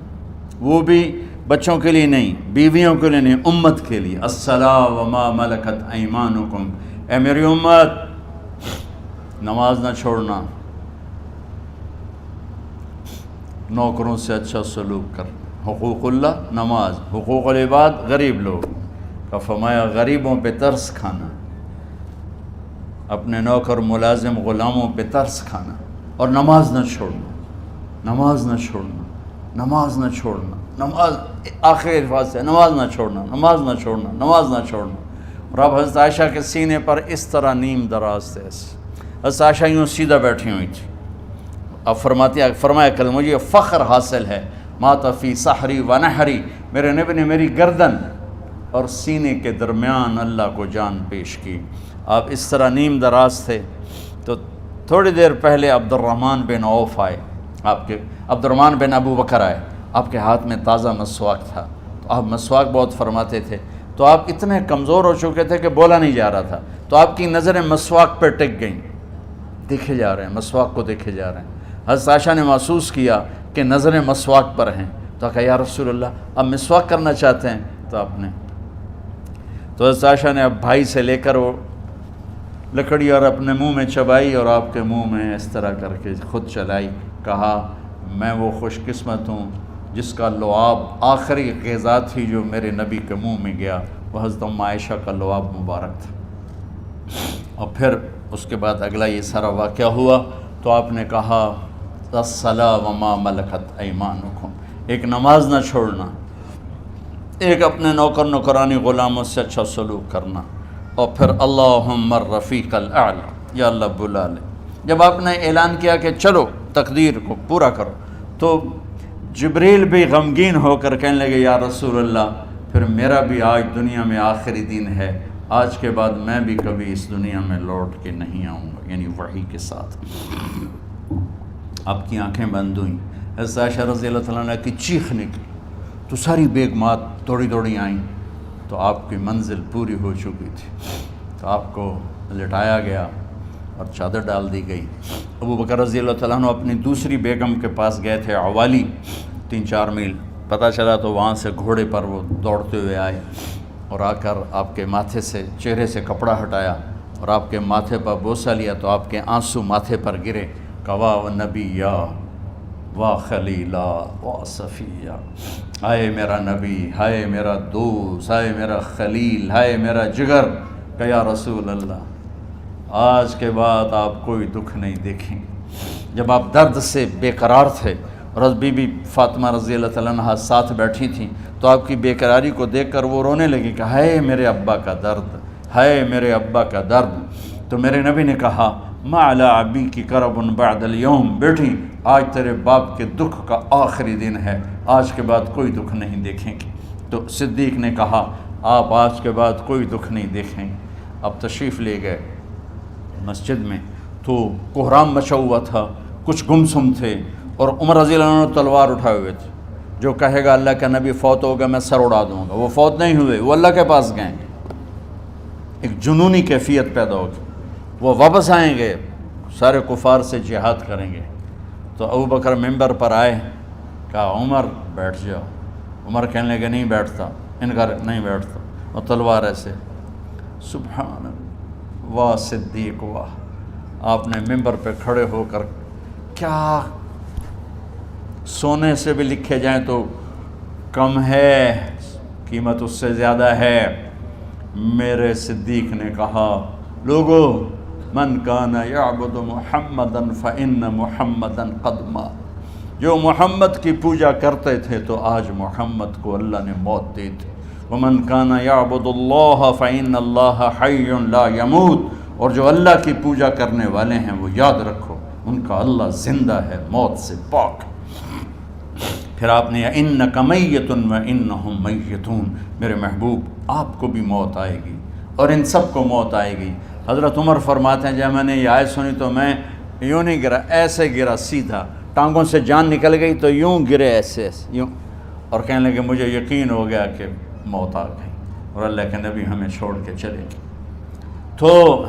وہ بھی بچوں کے لیے نہیں، بیویوں کے لیے نہیں، امت کے لیے۔ الصلاۃ وما ملکت ایمانکم، اے میری امت نماز نہ چھوڑنا، نوکروں سے اچھا سلوک کر، حقوق اللہ نماز، حقوق العباد غریب لوگ کا فرمایا غریبوں پہ ترس کھانا، اپنے نوکر ملازم غلاموں پہ ترس کھانا، اور نماز نہ چھوڑنا، نماز نہ چھوڑنا، نماز نہ چھوڑنا، نماز آخری الفاظ سے نماز نہ چھوڑنا، نماز نہ چھوڑنا، نماز نہ چھوڑنا۔ اور اب حضرت عائشہ کے سینے پر اس طرح نیم دراز تھے، حضرت عائشہ یوں سیدھا بیٹھی ہوئی تھی۔ اب فرمایا کہ مجھے فخر حاصل ہے، مات فی سحری و نحری، میرے نبی نے میری گردن اور سینے کے درمیان اللہ کو جان پیش کی۔ آپ اس طرح نیم دراز تھے تو تھوڑی دیر پہلے عبد الرحمن بن عوف آئے، عبد الرحمن بن ابو بکر آئے، آپ کے ہاتھ میں تازہ مسواک تھا، تو آپ مسواک بہت فرماتے تھے، تو آپ اتنے کمزور ہو چکے تھے کہ بولا نہیں جا رہا تھا، تو آپ کی نظریں مسواک پہ ٹک گئیں، دیکھے جا رہے ہیں، مسواک کو دیکھے جا رہے ہیں۔ حضرت عائشہ نے محسوس کیا کہ نظریں مسواک پر ہیں، تو کہا یا رسول اللہ اب مسواک کرنا چاہتے ہیں، تو آپ نے تو حضرت عائشہ نے اب بھائی سے لے کر وہ لکڑی اور اپنے منہ میں چبائی، اور آپ کے منہ میں اس طرح کر کے خود چلائی، کہا میں وہ خوش قسمت ہوں جس کا لعاب آخری غذا تھی جو میرے نبی کے منہ میں گیا، وہ حضرت ام عائشہ کا لعاب مبارک تھا۔ اور پھر اس کے بعد اگلا یہ سارا واقعہ ہوا، تو آپ نے کہا الصلاۃ وما ملکت ایمانکم، ایک نماز نہ چھوڑنا، ایک اپنے نوکر نوکرانی غلاموں سے اچھا سلوک کرنا، اور پھر اللہم الرفیق الاعلی، یا اللہ بلا لے جب آپ نے اعلان کیا کہ چلو تقدیر کو پورا کرو، تو جبریل بھی غمگین ہو کر کہنے لگے یا رسول اللہ پھر میرا بھی آج دنیا میں آخری دن ہے، آج کے بعد میں بھی کبھی اس دنیا میں لوٹ کے نہیں آؤں گا، یعنی وحی کے ساتھ۔ آپ کی آنکھیں بند ہوئیں، حضرت عائشہ رضی اللہ تعالیٰ عنہ کی چیخ نکلی تو ساری بیگمات دوڑی آئیں، تو آپ کی منزل پوری ہو چکی تھی، تو آپ کو لٹایا گیا اور چادر ڈال دی گئی۔ ابو بکر رضی اللہ تعالیٰ عنہ اپنی دوسری بیگم کے پاس گئے تھے عوالی، 3-4 میل، پتہ چلا تو وہاں سے گھوڑے پر وہ دوڑتے ہوئے آئے اور آ کر آپ کے ماتھے سے چہرے سے کپڑا ہٹایا اور آپ کے ماتھے پر بوسہ لیا تو آپ کے آنسو ماتھے پر گرے، کوا و نبیہ وا خلیلا وا صفیہ، ہائے میرا نبی، ہائے میرا دوست، ہائے میرا خلیل، ہائے میرا جگر، کہ یا رسول اللہ آج کے بعد آپ کوئی دکھ نہیں دیکھیں گے۔ جب آپ درد سے بے قرار تھے اور بی بی فاطمہ رضی اللہ تعالیٰ عنہ ساتھ بیٹھی تھیں تو آپ کی بے قراری کو دیکھ کر وہ رونے لگی کہ ہائے میرے ابا کا درد، ہائے میرے ابا کا درد۔ تو میرے نبی نے کہا ما علی ابی کی کرب بعد اليوم، بیٹی آج تیرے باپ کے دکھ کا آخری دن ہے، آج کے بعد کوئی دکھ نہیں دیکھیں گے۔ تو صدیق نے کہا آپ آج کے بعد کوئی دکھ نہیں دیکھیں گے۔ اب تشریف لے گئے مسجد میں تو کوہرام مچا ہوا تھا، کچھ گمسم تھے اور عمر رضی اللہ عنہ تلوار اٹھائے ہوئے تھے، جو کہے گا اللہ کا نبی فوت ہوگا میں سر اڑا دوں گا، وہ فوت نہیں ہوئے، وہ اللہ کے پاس گئے، ایک جنونی کیفیت پیدا ہوگی، وہ واپس آئیں گے، سارے کفار سے جہاد کریں گے۔ تو ابو بکر ممبر پر آئے، کہا عمر بیٹھ جاؤ، عمر کہنے لگے نہیں بیٹھتا، انکار نہیں بیٹھتا، اور تلوار ایسے، سبحان اللہ، واہ صدیق واہ۔ آپ نے ممبر پہ کھڑے ہو کر کیا سونے سے بھی لکھے جائیں تو کم ہے، قیمت اس سے زیادہ ہے، میرے صدیق نے کہا لوگو من کان یعبد محمدا فإن محمدا قد مات، جو محمد کی پوجا کرتے تھے تو آج محمد کو اللہ نے موت دی تھی، ومن کان یعبد اللہ فإن اللہ حی لا یموت، اور جو اللہ کی پوجا کرنے والے ہیں وہ یاد رکھو ان کا اللہ زندہ ہے، موت سے پاک۔ پھر آپ نے انک میت وانہم میتون، میرے محبوب آپ کو بھی موت آئے گی اور ان سب کو موت آئے گی۔ حضرت عمر فرماتے ہیں جب میں نے یہ آیت سنی تو میں یوں نہیں گرا، ایسے گرا سیدھا، ٹانگوں سے جان نکل گئی تو یوں گرے ایسے یوں، اور کہنے لگے مجھے یقین ہو گیا کہ موت آ گئی اور اللہ کے نبی ہمیں چھوڑ کے چلے گئے۔ تو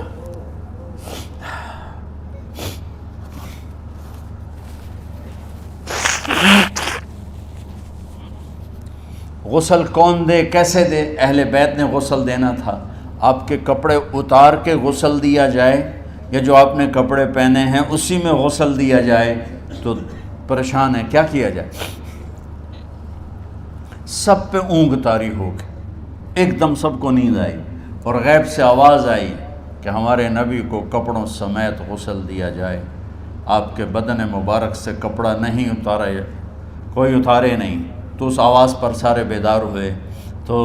غسل کون دے، کیسے دے؟ اہل بیت نے غسل دینا تھا۔ آپ کے کپڑے اتار کے غسل دیا جائے یا جو آپ نے کپڑے پہنے ہیں اسی میں غسل دیا جائے تو پریشان ہے، کیا کیا جائے؟ سب پہ اونگ طاری ہو گئی، ایک دم سب کو نیند آئی اور غیب سے آواز آئی کہ ہمارے نبی کو کپڑوں سمیت غسل دیا جائے۔ آپ کے بدن مبارک سے کپڑا نہیں اتارا، کوئی اتارے نہیں، تو اس آواز پر سارے بیدار ہوئے۔ تو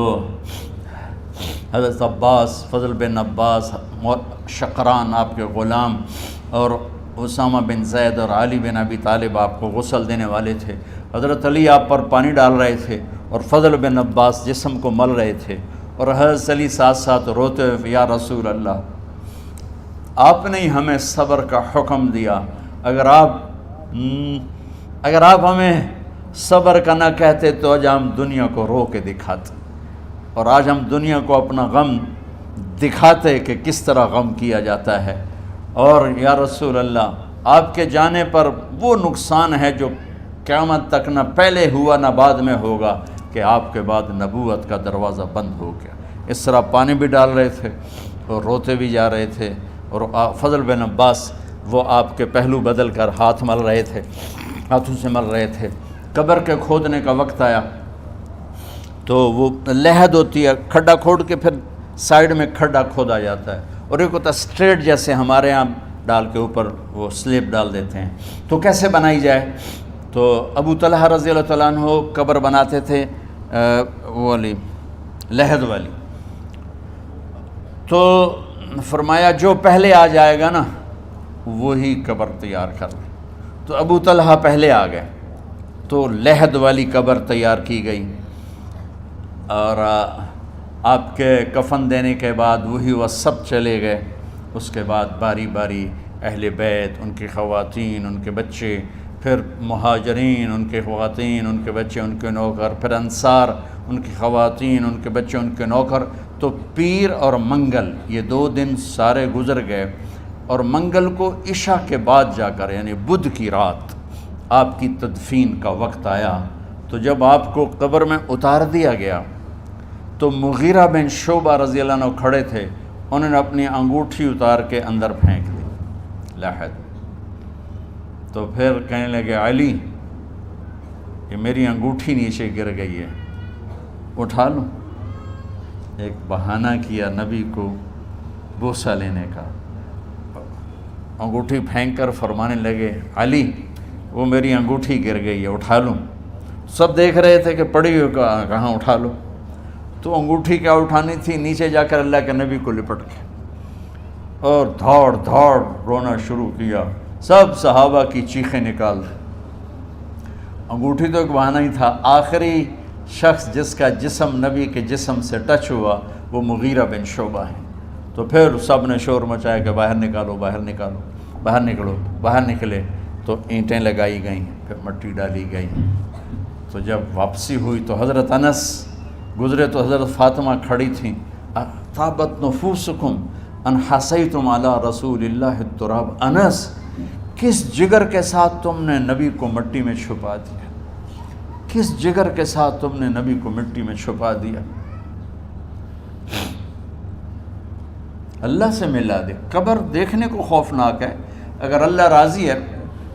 حضرت عباس، فضل بن عباس، شقران آپ کے غلام، اور اسامہ بن زید اور علی بن ابی طالب آپ کو غسل دینے والے تھے۔ حضرت علی آپ پر پانی ڈال رہے تھے اور فضل بن عباس جسم کو مل رہے تھے، اور حضرت علی ساتھ ساتھ روتے ہوئے یا رسول اللہ آپ نے ہی ہمیں صبر کا حکم دیا، اگر آپ ہمیں صبر کا نہ کہتے تو آج ہم دنیا کو رو کے دکھاتے، اور آج ہم دنیا کو اپنا غم دکھاتے کہ کس طرح غم کیا جاتا ہے۔ اور یا رسول اللہ آپ کے جانے پر وہ نقصان ہے جو قیامت تک نہ پہلے ہوا نہ بعد میں ہوگا، کہ آپ کے بعد نبوت کا دروازہ بند ہو گیا۔ اس طرح پانی بھی ڈال رہے تھے اور روتے بھی جا رہے تھے، اور فضل بن عباس وہ آپ کے پہلو بدل کر ہاتھ مل رہے تھے، ہاتھوں سے مل رہے تھے۔ قبر کے کھودنے کا وقت آیا تو وہ لحد ہوتی ہے، کھڈا کھود کے پھر سائیڈ میں کھڈا کھودا جاتا ہے، اور ایک ہوتا اسٹریٹ جیسے ہمارے ہاں ڈال کے اوپر وہ سلیب ڈال دیتے ہیں، تو کیسے بنائی جائے؟ تو ابو طلحہ رضی اللہ تعالیٰ عنہ قبر بناتے تھے وہ والی لحد والی، تو فرمایا جو پہلے آ جائے گا نا وہی قبر تیار کر لیں۔ تو ابو طلحہ پہلے آ گئے، تو لحد والی قبر تیار کی گئی، اور آپ کے کفن دینے کے بعد وہی وہ سب چلے گئے۔ اس کے بعد باری باری اہل بیت، ان کی خواتین، ان کے بچے، پھر مہاجرین، ان کے خواتین، ان کے بچے، ان کے نوکر، پھر انصار، ان کی خواتین، ان کے بچے، ان کے نوکر۔ تو پیر اور منگل یہ 2 دن سارے گزر گئے، اور منگل کو عشاء کے بعد جا کر یعنی بدھ کی رات آپ کی تدفین کا وقت آیا۔ تو جب آپ کو قبر میں اتار دیا گیا تو مغیرہ بن شعبہ رضی اللہ عنہ کھڑے تھے، انہوں نے اپنی انگوٹھی اتار کے اندر پھینک دی لحد۔ تو پھر کہنے لگے علی کہ میری انگوٹھی نیچے گر گئی ہے، اٹھا لوں۔ ایک بہانہ کیا نبی کو بوسہ لینے کا، انگوٹھی پھینک کر فرمانے لگے علی وہ میری انگوٹھی گر گئی ہے، اٹھا لوں۔ سب دیکھ رہے تھے کہ پڑی ہوئی کہاں اٹھا لو۔ تو انگوٹھی کیا اٹھانی تھی، نیچے جا کر اللہ کے نبی کو لپٹ کے اور دھاڑ دھاڑ رونا شروع کیا۔ سب صحابہ کی چیخیں نکال دی۔ انگوٹھی تو ایک بہانہ ہی تھا، آخری شخص جس کا جسم نبی کے جسم سے ٹچ ہوا وہ مغیرہ بن شعبہ ہیں۔ تو پھر سب نے شور مچایا کہ باہر نکالو، باہر نکالو، باہر نکلو، باہر نکلے۔ تو اینٹیں لگائی گئیں، پھر مٹی ڈالی گئی۔ تو جب واپسی ہوئی تو حضرت انس گزرے تو حضرت فاطمہ کھڑی تھیں، طابت نفوسکم ان حسیتم علی رسول اللہ التراب۔ انس کس جگر کے ساتھ تم نے نبی کو مٹی میں چھپا دیا، کس جگر کے ساتھ تم نے نبی کو مٹی میں چھپا دیا۔ اللہ سے ملا دے۔ قبر دیکھنے کو خوفناک ہے، اگر اللہ راضی ہے،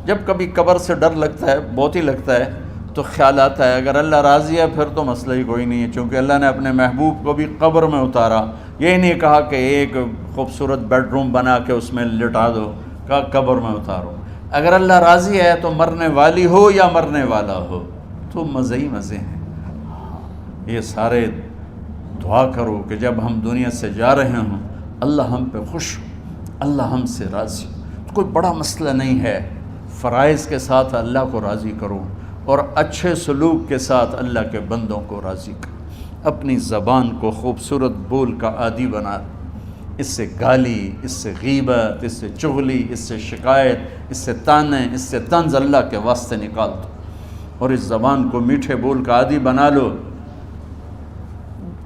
جب کبھی قبر سے ڈر لگتا ہے، بہت ہی لگتا ہے، تو خیال آتا ہے اگر اللہ راضی ہے پھر تو مسئلہ ہی کوئی نہیں ہے، چونکہ اللہ نے اپنے محبوب کو بھی قبر میں اتارا۔ یہ نہیں کہا کہ ایک خوبصورت بیڈ روم بنا کے اس میں لٹا دو، کہا قبر میں اتارو۔ اگر اللہ راضی ہے تو مرنے والی ہو یا مرنے والا ہو تو مزے ہی مزے ہیں۔ یہ سارے دعا کرو کہ جب ہم دنیا سے جا رہے ہوں اللہ ہم پہ خوش ہو، اللہ ہم سے راضی ہو۔ کوئی بڑا مسئلہ نہیں ہے، فرائض کے ساتھ اللہ کو راضی کرو اور اچھے سلوک کے ساتھ اللہ کے بندوں کو راضی کرو۔ اپنی زبان کو خوبصورت بول کا عادی بنا، اس سے گالی، اس سے غیبت، اس سے چغلی، اس سے شکایت، اس سے تانے، اس سے طنز اللہ کے واسطے نکال دو، اور اس زبان کو میٹھے بول کا عادی بنا لو۔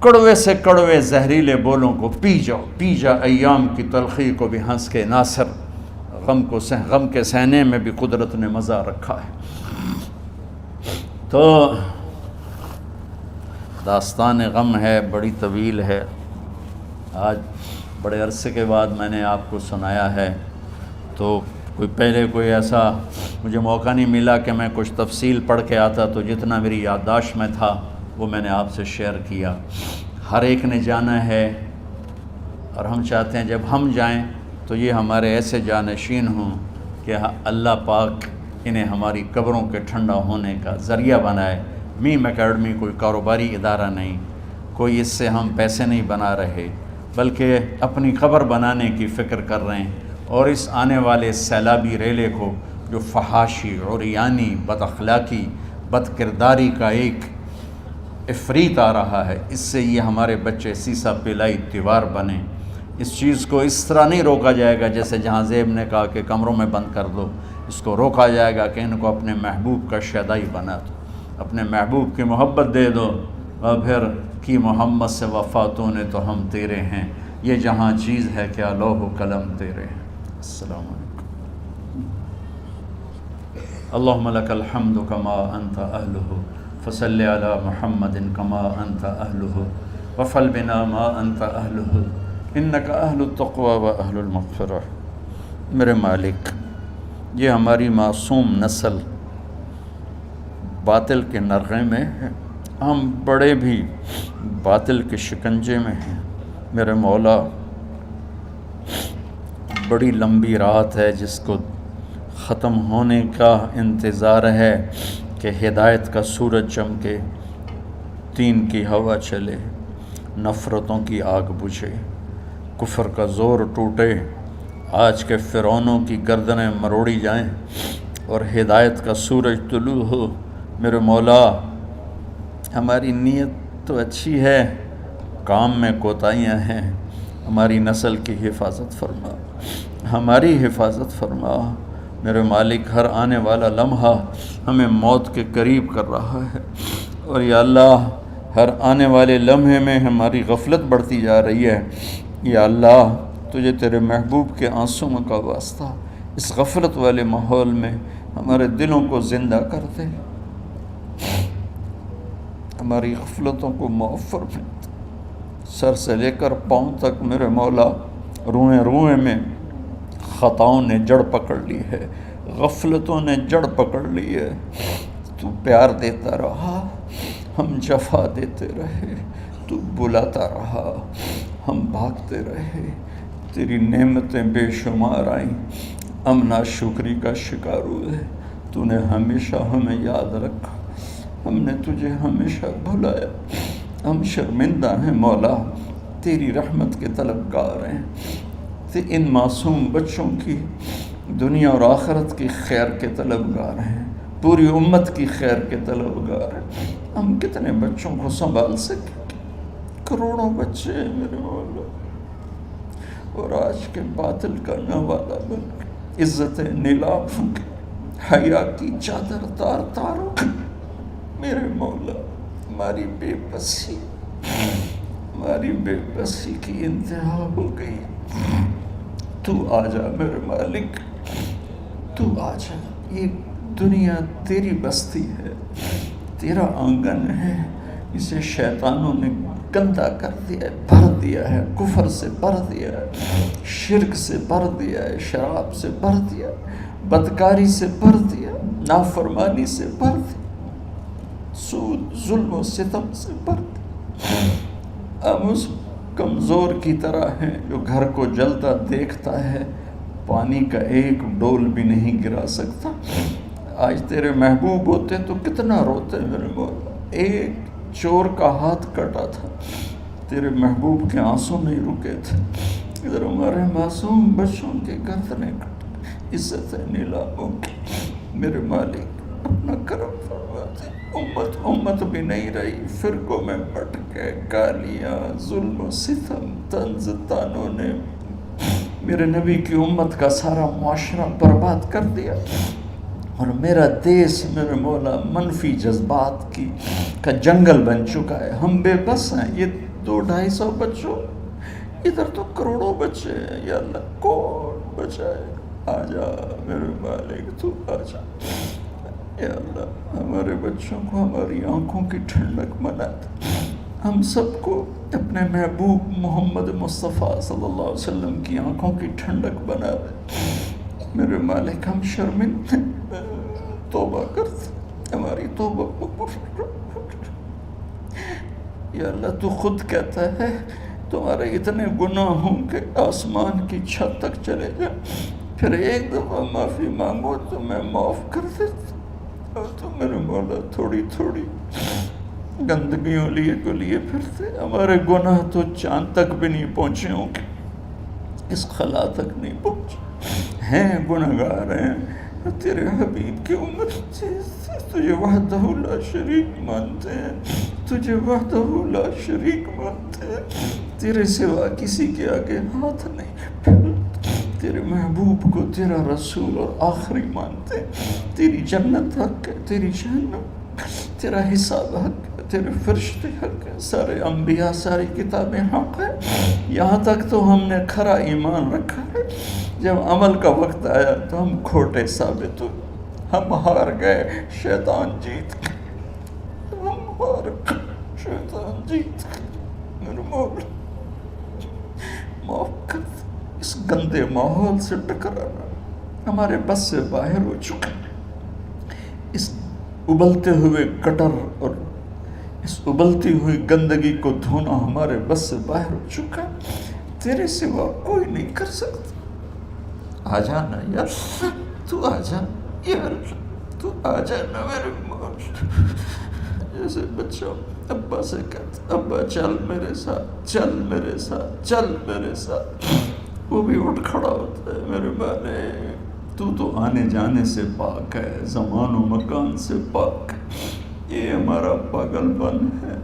کڑوے سے کڑوے زہریلے بولوں کو پی جاؤ، پی جا ایام کی تلخی کو بھی ہنس کے ناصر، غم کے سہنے میں بھی قدرت نے مزہ رکھا ہے۔ تو داستان غم ہے، بڑی طویل ہے، آج بڑے عرصے کے بعد میں نے آپ کو سنایا ہے، تو کوئی ایسا مجھے موقع نہیں ملا کہ میں کچھ تفصیل پڑھ کے آتا، تو جتنا میری یادداشت میں تھا وہ میں نے آپ سے شیئر کیا۔ ہر ایک نے جانا ہے، اور ہم چاہتے ہیں جب ہم جائیں تو یہ ہمارے ایسے جانشین ہوں کہ اللہ پاک انہیں ہماری قبروں کے ٹھنڈا ہونے کا ذریعہ بنائے۔ میم اکیڈمی کوئی کاروباری ادارہ نہیں، کوئی اس سے ہم پیسے نہیں بنا رہے، بلکہ اپنی قبر بنانے کی فکر کر رہے ہیں، اور اس آنے والے سیلابی ریلے کو جو فحاشی، عریانی، بد اخلاقی، بد کرداری کا ایک افریت آ رہا ہے، اس سے یہ ہمارے بچے سیسا پلائی دیوار بنیں۔ اس چیز کو اس طرح نہیں روکا جائے گا جیسے جہاں زیب نے کہا کہ کمروں میں بند کر دو، اس کو روکا جائے گا کہ ان کو اپنے محبوب کا شیدائی بنا دو، اپنے محبوب کی محبت دے دو، اور پھر کی محمد سے وفاتوں نے تو ہم تیرے ہیں، یہ جہاں چیز ہے کیا لوح و قلم تیرے ہیں۔ السلام علیکم۔ اللہم لک الحمد کما انت اہلہ، فصل علی محمد کما انت اہلہ، وفعل بنا ما انت اہلہ، انک اہل التقوی و اہل المغفرہ۔ میرے مالک، یہ ہماری معصوم نسل باطل کے نرغے میں ہے، ہم بڑے بھی باطل کے شکنجے میں ہیں۔ میرے مولا، بڑی لمبی رات ہے جس کو ختم ہونے کا انتظار ہے کہ ہدایت کا سورج چمکے، دین کی ہوا چلے، نفرتوں کی آگ بجھے، کفر کا زور ٹوٹے، آج کے فرعونوں کی گردنیں مروڑی جائیں اور ہدایت کا سورج طلوع ہو۔ میرے مولا ہماری نیت تو اچھی ہے، کام میں کوتاہیاں ہیں، ہماری نسل کی حفاظت فرما، ہماری حفاظت فرما۔ میرے مالک ہر آنے والا لمحہ ہمیں موت کے قریب کر رہا ہے، اور یا اللہ ہر آنے والے لمحے میں ہماری غفلت بڑھتی جا رہی ہے۔ یا اللہ تجھے تیرے محبوب کے آنسوں کا واسطہ اس غفلت والے ماحول میں ہمارے دلوں کو زندہ کر دے، ہماری غفلتوں کو معاف فرما۔ سر سے لے کر پاؤں تک میرے مولا روئیں روئیں میں خطاؤں نے جڑ پکڑ لی ہے، غفلتوں نے جڑ پکڑ لی ہے۔ تو پیار دیتا رہا، ہم جفا دیتے رہے، تو بلاتا رہا، ہم بھاگتے رہے۔ تیری نعمتیں بے شمار آئیں، ہم ناشکری کا شکار ہوئے۔ تو نے ہمیشہ ہمیں یاد رکھا، ہم نے تجھے ہمیشہ بھلایا۔ ہم شرمندہ ہیں مولا، تیری رحمت کے طلبگار ہیں، ان معصوم بچوں کی دنیا اور آخرت کی خیر کے طلبگار ہیں، پوری امت کی خیر کے طلبگار ہیں۔ ہم کتنے بچوں کو سنبھال سکیں؟ کروڑوں بچے ہیں میرے مولا، اور آج کے باطل کا نوالا بن کے عزت نیلام کے حیا کی چادر تار تار ہو گئی۔ میرے مولا ہماری بے بسی کی انتہا ہو گئی۔ تو آجا میرے مالک، تو آجا۔ یہ دنیا تیری بستی ہے، تیرا آنگن ہے، اسے شیطانوں نے گندا کر دیا ہے، بھر دیا ہے، کفر سے بھر دیا ہے، شرک سے بھر دیا ہے، شراب سے بھر دیا ہے، بدکاری سے بھر دیا، نافرمانی سے بھر دیا، سود ظلم و ستم سے بھر دیا۔ ہم اس کمزور کی طرح ہیں جو گھر کو جلتا دیکھتا ہے، پانی کا ایک ڈول بھی نہیں گرا سکتا۔ آج تیرے محبوب ہوتے تو کتنا روتے میرے مولا۔ ایک چور کا ہاتھ کٹا تھا، تیرے محبوب کے آنسوں نہیں رکے تھے۔ ادھر ہمارے معصوم بچوں کے گردنیں کٹ، عزت نیلاموں کی۔ میرے مالک اپنا کرم فرما دے۔ امت بھی نہیں رہی، فرقوں میں بٹ گئے، گالیاں، ظلم و ستم، طنز تانوں نے میرے نبی کی امت کا سارا معاشرہ برباد کر دیا، اور میرا دیس میرے مولا منفی جذبات کا جنگل بن چکا ہے۔ ہم بے بس ہیں، یہ 200-250 بچوں، ادھر تو کروڑوں بچے ہیں۔ یا اللہ کون بچائے؟ آجا میرے مالک، تو آجا یا اللہ۔ ہمارے بچوں کو ہماری آنکھوں کی ٹھنڈک بنا دے، ہم سب کو اپنے محبوب محمد مصطفیٰ صلی اللہ علیہ وسلم کی آنکھوں کی ٹھنڈک بنا دے۔ میرے مالک ہم شرمندہ توبہ کرتے، ہماری توبہ قبول۔ یا اللہ تو خود کہتا ہے تمہارے اتنے گناہ ہوں کہ آسمان کی چھت تک چلے جائیں، پھر ایک دفعہ معافی مانگو تو میں معاف کر دیتا۔ اور تو میرے مولا تھوڑی تھوڑی گندگیوں لیے پھرتے، ہمارے گناہ تو چاند تک بھی نہیں پہنچے ہوں گے، اس خلا تک نہیں پہنچے ہیں، گنہگار ہیں، تیرے حبیب کی امت تجھے وحدہ لا شریک مانتے ہیں، تجھے وحدہ لا شریک مانتے ہیں، تیرے سوا کسی کے آگے ہاتھ نہیں پھیلتے، تیرے محبوب کو تیرا رسول اور آخری مانتے ہیں۔ تیری جنت حق ہے، تیری جہنم، تیرا حساب حق ہے، تیرے فرشتے حق ہے، سارے انبیاء ساری کتابیں حق ہے۔ یہاں تک تو ہم نے کھرا ایمان رکھا ہے، جب عمل کا وقت آیا تو ہم کھوٹے ثابت ہوئے، ہم ہار گئے، شیطان جیت گئے، ہم ہار گئے، شیطان جیت گئے۔ میرے مولا معاف کر دے، اس گندے ماحول سے ٹکرانا ہمارے بس سے باہر ہو چکا ہے، اس ابلتے ہوئے گٹر اور اس ابلتی ہوئی گندگی کو دھونا ہمارے بس سے باہر ہو چکا ہے، تیرے سوا کوئی نہیں کر سکتا۔ آ جانا یار، تو آ جا یار، تو آ جانا میرے مولا۔ جیسے بچہ ابا سے کہتا، ابا چل میرے ساتھ، چل میرے ساتھ، چل میرے ساتھ، وہ بھی اٹھ کھڑا ہوتا ہے، میرے مالک تو آنے جانے سے پاک ہے، زمان و مکان سے پاک ہے، یہ ہمارا پاگل پن ہے۔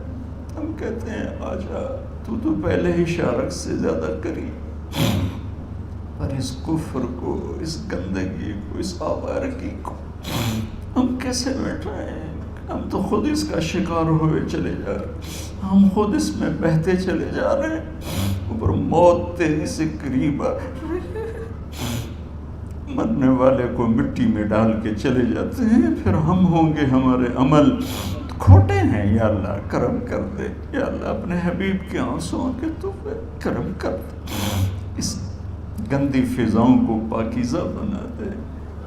ہم کہتے ہیں آجا، تو پہلے ہی شارک سے زیادہ قریب، پر اس کفر کو، اس گندگی کو، اس آوارگی کو ہم کیسے بیٹھائیں؟ ہم تو خود اس کا شکار ہوئے چلے جا رہے ہیں، ہم خود اس میں بہتے چلے جا رہے ہیں، اوپر موت تیزی سے قریب آ رہی ہے، مرنے والے کو مٹی میں ڈال کے چلے جاتے ہیں، پھر ہم ہوں گے ہمارے عمل کھوٹے ہیں۔ یا اللہ کرم کر دے، یا اللہ اپنے حبیب کے آنسوؤں کے تو کرم کر دے، اس گندی فضاؤں کو پاکیزہ بنا دے،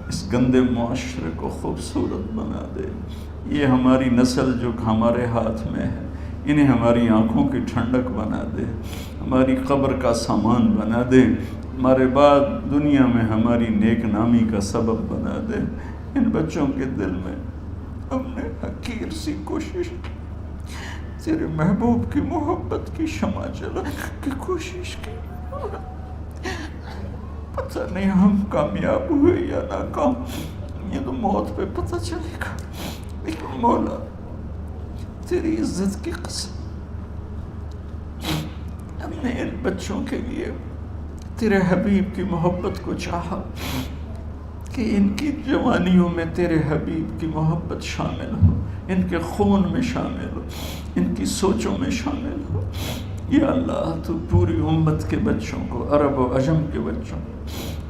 اس گندے معاشرے کو خوبصورت بنا دے۔ یہ ہماری نسل جو ہمارے ہاتھ میں ہے، انہیں ہماری آنکھوں کی ٹھنڈک بنا دے، ہماری قبر کا سامان بنا دے، ہمارے بعد دنیا میں ہماری نیک نامی کا سبب بنا دے۔ ان بچوں کے دل میں ہم نے حقیر سی کوشش تیرے محبوب کی محبت کی شمع جلا کی کوشش کی، پتہ نہیں ہم کامیاب ہوئے یا ناکام، یہ تو موت پہ پتہ چلے گا، لیکن مولا تیری عزت کی قسم ہم نے ان بچوں کے لیے تیرے حبیب کی محبت کو چاہا کہ ان کی جوانیوں میں تیرے حبیب کی محبت شامل ہو، ان کے خون میں شامل ہو، ان کی سوچوں میں شامل ہو۔ یا اللہ تو پوری امت کے بچوں کو، عرب و عجم کے بچوں کو،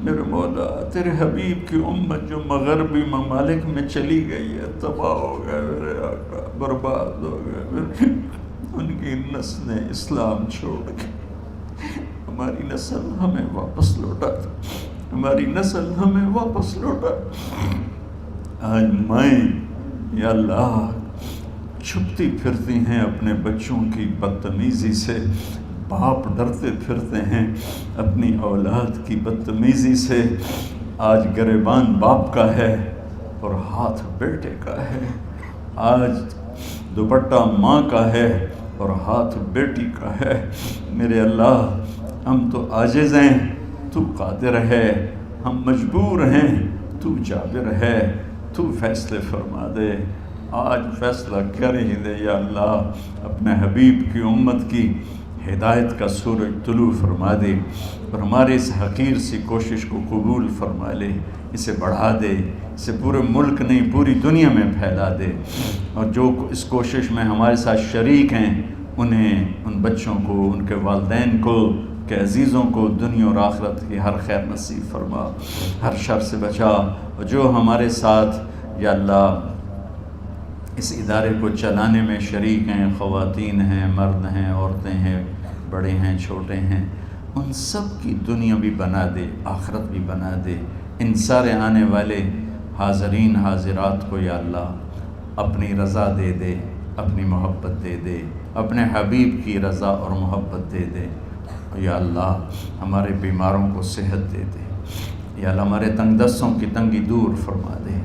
میرے مولا تیرے حبیب کی امت جو مغربی ممالک میں چلی گئی ہے، تباہ ہو گئے میرے آقا، برباد ہو گئے، ان کی نسلیں اسلام چھوڑ کے، ہماری نسل ہمیں واپس لوٹا دے، ہماری نسل ہمیں واپس لوٹا۔ آج مائیں یا اللہ چھپتی پھرتی ہیں اپنے بچوں کی بدتمیزی سے، باپ ڈرتے پھرتے ہیں اپنی اولاد کی بدتمیزی سے۔ آج گریبان باپ کا ہے اور ہاتھ بیٹے کا ہے، آج دوپٹہ ماں کا ہے اور ہاتھ بیٹی کا ہے۔ میرے اللہ ہم تو عاجز ہیں، تو قادر ہے، ہم مجبور ہیں، تو جابر ہے، تو فیصلے فرما دے۔ آج فیصلہ کر ہی دے یا اللہ، اپنے حبیب کی امت کی ہدایت کا سورج طلوع فرما دے، اور ہمارے اس حقیر سی کوشش کو قبول فرما لے، اسے بڑھا دے، اسے پورے ملک نہیں پوری دنیا میں پھیلا دے، اور جو اس کوشش میں ہمارے ساتھ شریک ہیں انہیں، ان بچوں کو، ان کے والدین کو، کہ عزیزوں کو دنیا اور آخرت کی ہر خیر نصیب فرما، ہر شر سے بچا۔ اور جو ہمارے ساتھ یا اللہ اس ادارے کو چلانے میں شریک ہیں، خواتین ہیں، مرد ہیں، عورتیں ہیں، بڑے ہیں، چھوٹے ہیں، ان سب کی دنیا بھی بنا دے، آخرت بھی بنا دے۔ ان سارے آنے والے حاضرین حاضرات کو یا اللہ اپنی رضا دے دے، اپنی محبت دے دے، اپنے حبیب کی رضا اور محبت دے دے۔ یا اللہ ہمارے بیماروں کو صحت دے دے، یا اللہ ہمارے تنگ دستوں کی تنگی دور فرما دے،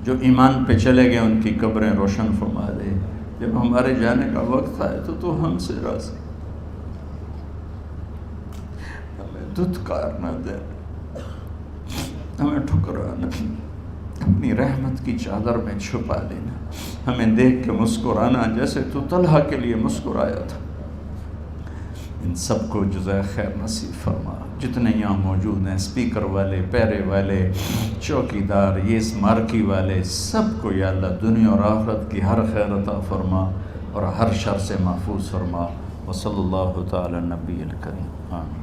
جو ایمان پہ چلے گئے ان کی قبریں روشن فرما دے۔ جب ہمارے جانے کا وقت آئے تو ہم سے راضی، ہمیں دھتکار نہ دے، ہمیں ٹھکرانا، اپنی رحمت کی چادر میں چھپا لینا، ہمیں دیکھ کے مسکرانا جیسے تو طلحہ کے لیے مسکرایا تھا۔ ان سب کو جزائے خیر نصیب فرما۔ جتنے یہاں موجود ہیں، اسپیکر والے، پیرے والے، چوکیدار، یہ اس مارکی والے، سب کو یا اللہ دنیا اور آخرت کی ہر خیر عطا فرما اور ہر شر سے محفوظ فرما۔ وصلی اللہ تعالی نبی الکریم، آمین۔